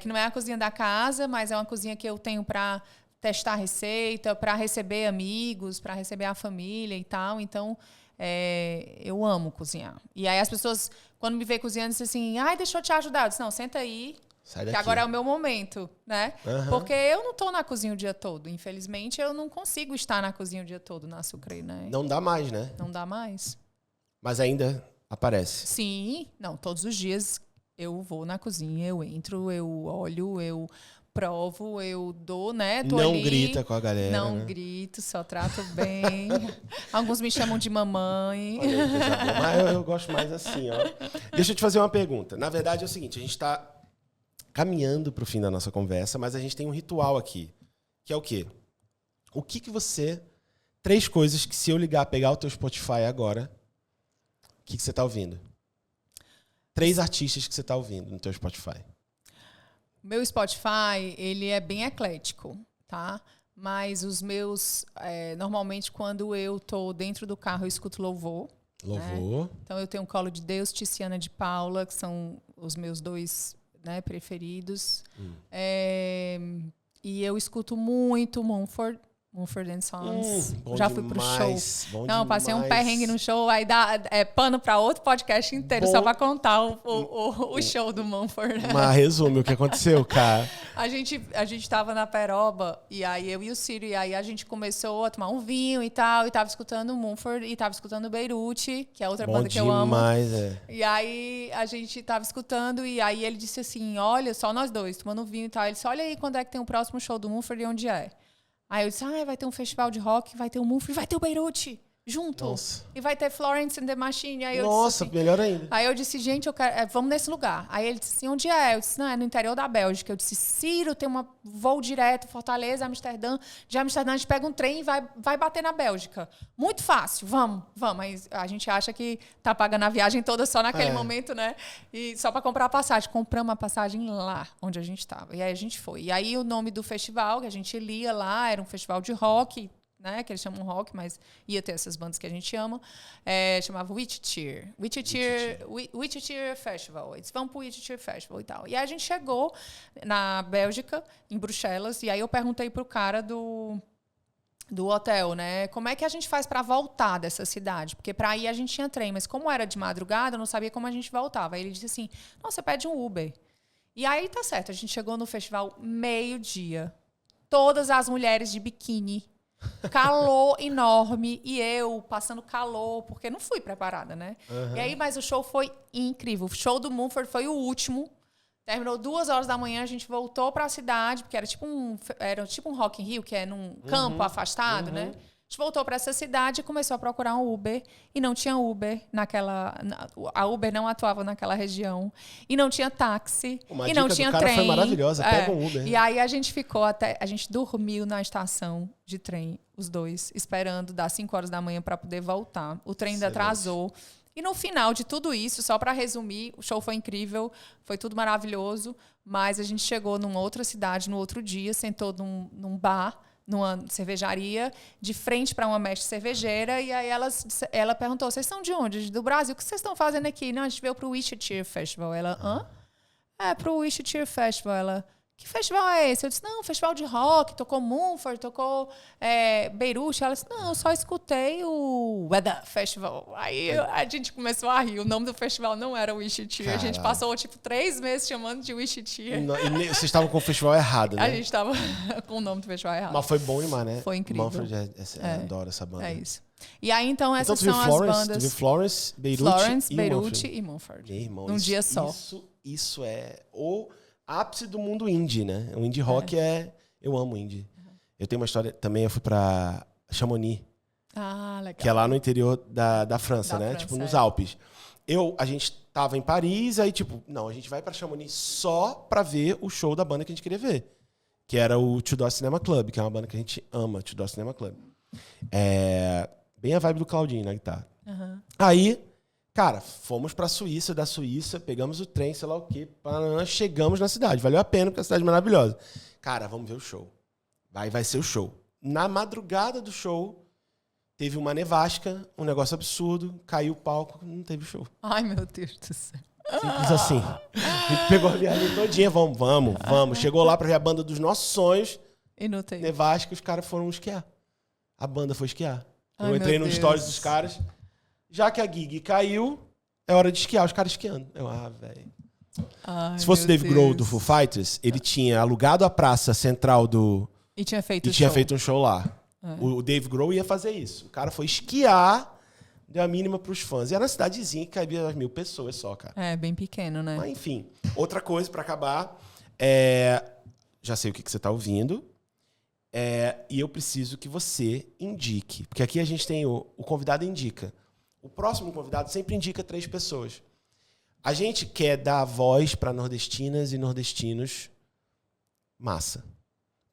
que não é a cozinha da casa, mas é uma cozinha que eu tenho para testar receita, para receber amigos, para receber a família e tal. Então, eu amo cozinhar. E aí as pessoas, quando me veem cozinhando, dizem assim, ai, deixa eu te ajudar. Eu disse, não, senta aí, que agora é o meu momento, né? Porque eu não estou na cozinha o dia todo. Infelizmente, eu não consigo estar na cozinha o dia todo na Sucrê, né? Não dá mais, né? Não dá mais. Mas ainda aparece. Sim. Não, todos os dias eu vou na cozinha, eu entro, eu olho, eu provo, eu dou, né? Tô Não ali, grita com a galera. não né? grito, só trato bem. Alguns me chamam de mamãe. Olha aí, coisa boa. Mas eu gosto mais assim, ó. Deixa eu te fazer uma pergunta. Na verdade é o seguinte, a gente está caminhando para o fim da nossa conversa, mas a gente tem um ritual aqui, que é o quê? O que você... 3 coisas que se eu ligar, pegar o teu Spotify agora, o que você tá ouvindo? 3 artistas que você tá ouvindo no teu Spotify. Meu Spotify, ele é bem eclético, tá? Mas os meus... normalmente, quando eu tô dentro do carro, eu escuto louvor. Louvor. Né? Então, eu tenho Colo de Deus, Tiziana de Paula, que são os meus 2, né, preferidos. E eu escuto muito Mumford & Sons. Já fui pro show. Não, passei um perrengue no show, aí dá pano para outro podcast inteiro só para contar o show do Mumford. Mas resume o que aconteceu, cara. A gente tava na Peroba, e aí eu e o Ciro, e aí a gente começou a tomar um vinho e tal, e tava escutando o Mumford, e tava escutando o Beirute, que é outra banda que eu amo. E aí a gente tava escutando, e aí ele disse assim, olha, só nós dois, tomando vinho e tal. Ele disse, olha aí quando é que tem o próximo show do Mumford e onde é. Aí eu disse, vai ter um festival de rock, vai ter o Mumford, vai ter o Beirute junto. Nossa. E vai ter Florence and the Machine. Aí eu Nossa, disse assim, melhor ainda. Aí eu disse, gente, eu quero, vamos nesse lugar. Aí ele disse assim, onde é? Eu disse, não, é no interior da Bélgica. Eu disse, Ciro, tem um voo direto, Fortaleza, Amsterdã. De Amsterdã a gente pega um trem e vai bater na Bélgica. Muito fácil, vamos. Mas a gente acha que tá pagando a viagem toda só naquele momento, né? E só para comprar a passagem. Compramos a passagem lá, onde a gente estava. E aí a gente foi. E aí o nome do festival, que a gente lia lá, era um festival de rock, né, que eles chamam rock, mas ia ter essas bandas que a gente ama, chamava Wichitier Festival. Eles vão pro Wichitier Festival e tal. E aí a gente chegou na Bélgica, em Bruxelas, e aí eu perguntei pro cara do hotel, né, como é que a gente faz para voltar dessa cidade? Porque para ir a gente tinha trem, mas como era de madrugada, eu não sabia como a gente voltava. Aí ele disse assim, não, você pede um Uber. E aí tá certo, a gente chegou no festival meio-dia. Todas as mulheres de biquíni, calor enorme, e eu passando calor, porque não fui preparada, né? E aí, mas o show foi incrível. O show do Mumford foi o último. Terminou 2h da manhã, a gente voltou para a cidade, porque era tipo um Rock in Rio, que é num campo afastado, né? A gente voltou para essa cidade e começou a procurar um Uber. E não tinha Uber a Uber não atuava naquela região. E não tinha táxi. E não tinha trem. Foi maravilhosa. Pega um Uber. E aí a gente ficou a gente dormiu na estação de trem, os dois, esperando das 5h da manhã para poder voltar. O trem ainda atrasou. E no final de tudo isso, só para resumir, o show foi incrível, foi tudo maravilhoso, mas a gente chegou numa outra cidade no outro dia, sentou num bar, numa cervejaria, de frente para uma mestre cervejeira, e aí ela perguntou, vocês são de onde? Do Brasil? O que vocês estão fazendo aqui? Não, a gente veio para o Wichitier Festival. Ela, hã? Para o Wichitier Festival. Ela, que festival é esse? Eu disse, não, festival de rock, tocou Mumford, tocou Beirute. Ela disse, não, eu só escutei o Weather Festival. Aí a gente começou a rir. O nome do festival não era Wichitier. A gente passou, 3 meses chamando de Wichitier. E vocês estavam com o festival errado, né? A gente estava com o nome do festival errado. Mas foi bom demais, né? Foi incrível. Mumford, adoro essa banda. É isso. E aí, então, essas então, são as bandas. Tu viu Florence, Beirute e Mumford. Meu irmão, num dia só. Isso é o ápice do mundo indie, né? O indie rock eu amo indie. Eu tenho uma história também, eu fui pra Chamonix. Legal. Que é lá no interior da França, né? Tipo, nos Alpes. A gente tava em Paris, aí não, a gente vai pra Chamonix só pra ver o show da banda que a gente queria ver. Que era o Tudor Cinema Club, que é uma banda que a gente ama, Tudor Cinema Club. Bem a vibe do Claudinho na guitarra. Aí, cara, fomos pra Suíça, da Suíça, pegamos o trem, sei lá o quê, chegamos na cidade. Valeu a pena, porque a cidade é maravilhosa. Cara, vamos ver o show. Vai ser o show. Na madrugada do show, teve uma nevasca, um negócio absurdo, caiu o palco, não teve show. Ai, meu Deus do céu. Simples assim. A gente pegou a viagem todinha, vamos. Chegou lá pra ver a banda dos nossos sonhos. E não teve. Nevasca, os caras foram esquiar. A banda foi esquiar. Ai, eu entrei nos stories dos caras. Já que a gig caiu, é hora de esquiar. Os caras esquiando. Velho. Se fosse o Dave Grohl do Foo Fighters, ele tinha alugado a praça central do... E tinha feito um show lá. O Dave Grohl ia fazer isso. O cara foi esquiar, deu a mínima pros fãs. E era uma cidadezinha que cabia 1.000 pessoas só, cara. Bem pequeno, né? Mas, enfim. Outra coisa pra acabar. já sei o que você está ouvindo. E eu preciso que você indique. Porque aqui a gente tem o convidado indica. O próximo convidado sempre indica 3 pessoas. A gente quer dar voz para nordestinas e nordestinos massa.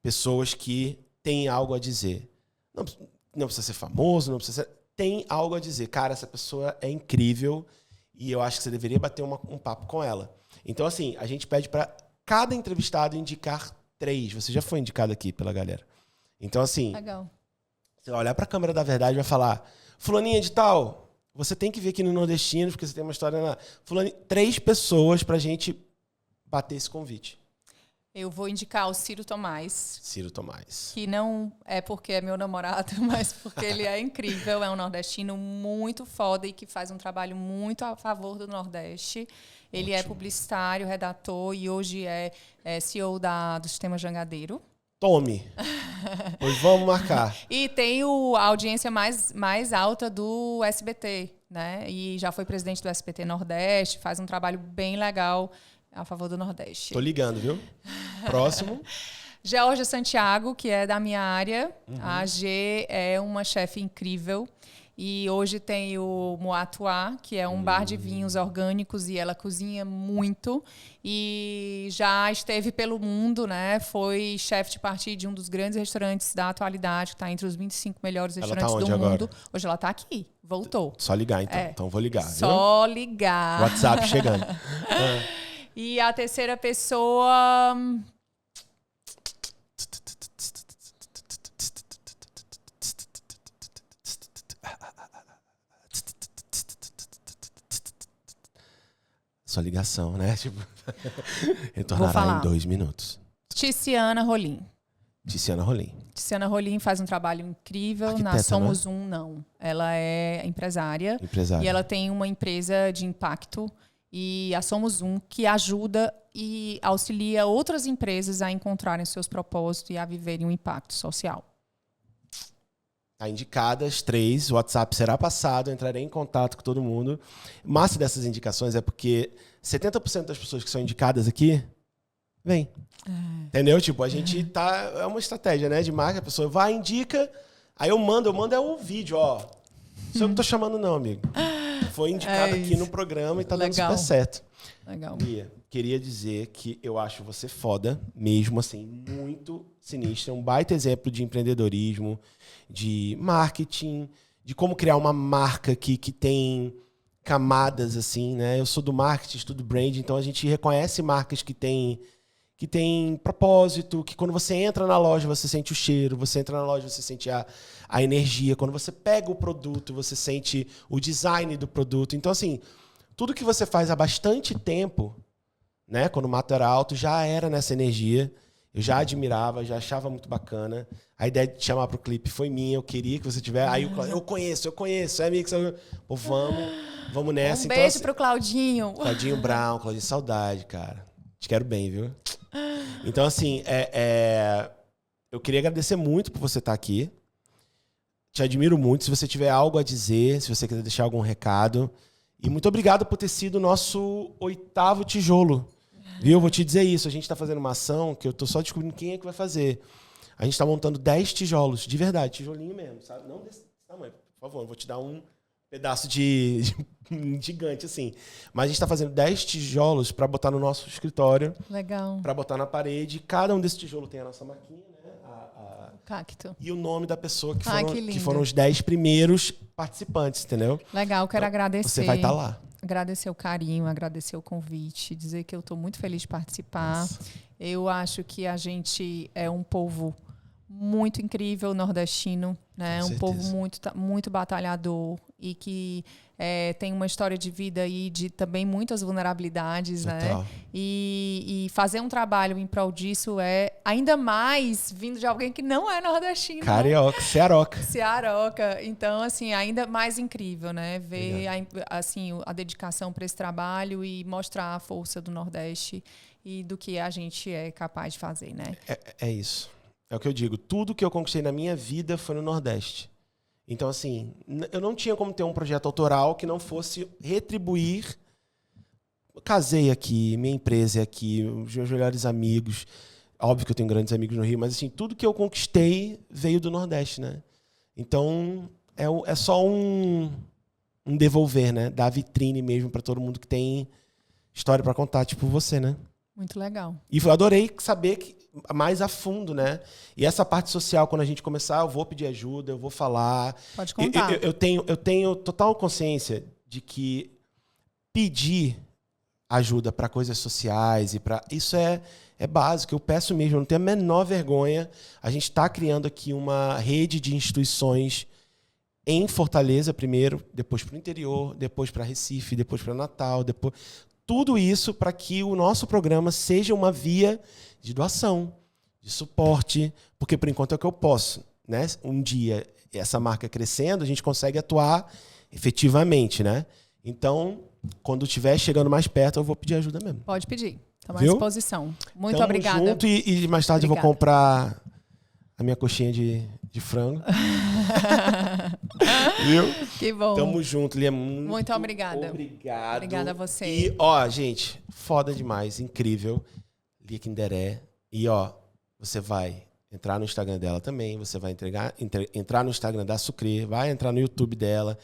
Pessoas que têm algo a dizer. Não precisa ser famoso, não precisa ser... Tem algo a dizer. Cara, essa pessoa é incrível e eu acho que você deveria bater um papo com ela. Então, assim, a gente pede para cada entrevistado indicar 3. Você já foi indicado aqui pela galera. Então, assim, legal. Você vai olhar para a câmera da verdade e vai falar: fulaninha de tal, você tem que vir aqui no Nordestino, porque você tem uma história na... 3 pessoas pra gente bater esse convite. Eu vou indicar o Ciro Tomás. Ciro Tomás. Que não é porque é meu namorado, mas porque ele é incrível. É um nordestino muito foda e que faz um trabalho muito a favor do Nordeste. Ele é publicitário, redator e hoje é CEO do Sistema Jangadeiro. Tome. Pois vamos marcar. E tem a audiência mais alta do SBT, né? E já foi presidente do SBT Nordeste, faz um trabalho bem legal a favor do Nordeste. Tô ligando, viu? Próximo. Georgia Santiago, que é da minha área. A G é uma chefe incrível. E hoje tem o Moatuá, que é um bar de vinhos orgânicos e ela cozinha muito. E já esteve pelo mundo, né? Foi chefe de partir de um dos grandes restaurantes da atualidade, que está entre os 25 melhores restaurantes do mundo. Agora? Hoje ela está aqui, voltou. Só ligar, então. Então vou ligar. Só ligar. WhatsApp chegando. E a terceira pessoa... Sua ligação, né? Tipo, retornará em 2 minutos. Tiziana Rolim. Tiziana Rolim. Tiziana Rolim faz um trabalho incrível. Arquiteta, na Somos né? não. Ela é empresária. E ela tem uma empresa de impacto. E a Somos que ajuda e auxilia outras empresas a encontrarem seus propósitos e a viverem um impacto social. Tá indicadas 3, o WhatsApp será passado, eu entrarei em contato com todo mundo. Massa dessas indicações é porque 70% das pessoas que são indicadas aqui, vem. Entendeu? Tipo, a gente tá... É uma estratégia, né? De marca, a pessoa vai, indica, aí eu mando o vídeo, ó. Só eu não tô chamando não, amigo. Foi indicado aqui no programa e tá dando super certo. Legal. Mia, queria dizer que eu acho você foda, mesmo assim, muito sinistra, um baita exemplo de empreendedorismo, de marketing, de como criar uma marca que tem camadas, assim, né? Eu sou do marketing, estudo brand, então a gente reconhece marcas que têm propósito, que quando você entra na loja, você sente o cheiro, você entra na loja, você sente a energia, quando você pega o produto, você sente o design do produto. Então, assim, tudo que você faz há bastante tempo, né? Quando o mato era alto, já era nessa energia. Eu já admirava, já achava muito bacana. A ideia de te chamar pro clipe foi minha, eu queria que você tivesse. Aí eu conheço, é amigo. Pô, vamos nessa. Um beijo então, pro Claudinho. Claudinho Brown, Claudinho, saudade, cara. Te quero bem, viu? Então, assim, eu queria agradecer muito por você estar aqui. Te admiro muito. Se você tiver algo a dizer, se você quiser deixar algum recado. E muito obrigado por ter sido o nosso 8º tijolo. Viu? Eu vou te dizer isso. A gente está fazendo uma ação que eu tô só descobrindo quem é que vai fazer. A gente está montando 10 tijolos, de verdade, tijolinho mesmo, sabe? Não desse tamanho, por favor. Eu vou te dar um pedaço de gigante, assim. Mas a gente está fazendo 10 tijolos para botar no nosso escritório. Legal. Para botar na parede. Cada um desses tijolos tem a nossa marquinha, né? Cacto. E o nome da pessoa que foram os 10 primeiros participantes, entendeu? Legal, quero agradecer. Você vai estar lá. Agradecer o carinho, agradecer o convite, dizer que eu estou muito feliz de participar. Nossa. Eu acho que a gente é um povo muito incrível, nordestino, né? Um povo muito batalhador e que tem uma história de vida aí de também muitas vulnerabilidades, né? E fazer um trabalho em prol disso é ainda mais vindo de alguém que não é nordestino. Carioca, Cearoca. Então, assim, ainda mais incrível, né? Ver a dedicação para esse trabalho e mostrar a força do Nordeste e do que a gente é capaz de fazer, né? É isso. É o que eu digo. Tudo que eu conquistei na minha vida foi no Nordeste. Então, assim, eu não tinha como ter um projeto autoral que não fosse retribuir. Eu casei aqui, minha empresa é aqui, os meus melhores amigos. Óbvio que eu tenho grandes amigos no Rio, mas assim, tudo que eu conquistei veio do Nordeste, né? Então, é só um devolver, né? Dar vitrine mesmo para todo mundo que tem história para contar, tipo você, né? Muito legal. E eu adorei saber mais a fundo, né? E essa parte social, quando a gente começar, eu vou pedir ajuda, eu vou falar. Pode contar. Eu tenho total consciência de que pedir ajuda para coisas sociais e para isso é básico. Eu peço mesmo, eu não tenho a menor vergonha. A gente está criando aqui uma rede de instituições em Fortaleza primeiro, depois para o interior, depois para Recife, depois para Natal, depois tudo isso para que o nosso programa seja uma via de doação, de suporte, porque por enquanto é o que eu posso, né? Um dia essa marca crescendo, a gente consegue atuar efetivamente, né? Então, quando estiver chegando mais perto, eu vou pedir ajuda mesmo. Pode pedir. Estamos à disposição. Muito Tamo obrigada. Junto e mais tarde eu vou comprar a minha coxinha de frango. Viu? Que bom. Tamo junto, Lia. Muito obrigada. Obrigado. Obrigada a você. E, gente, foda demais, incrível. Lia Kinderé. E, você vai entrar no Instagram dela também, você vai entrar no Instagram da Sucre, vai entrar no YouTube dela.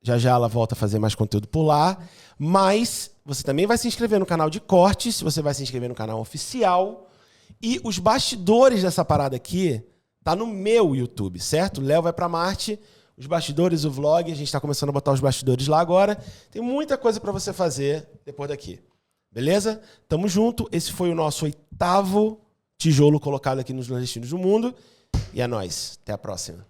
Já ela volta a fazer mais conteúdo por lá. Mas você também vai se inscrever no canal de cortes, você vai se inscrever no canal oficial. E os bastidores dessa parada aqui tá no meu YouTube, certo? Léo vai pra Marte, os bastidores, o vlog, a gente tá começando a botar os bastidores lá agora. Tem muita coisa pra você fazer depois daqui. Beleza? Tamo junto. Esse foi o nosso 8º tijolo colocado aqui nos Nordestinos do Mundo. E é nóis. Até a próxima.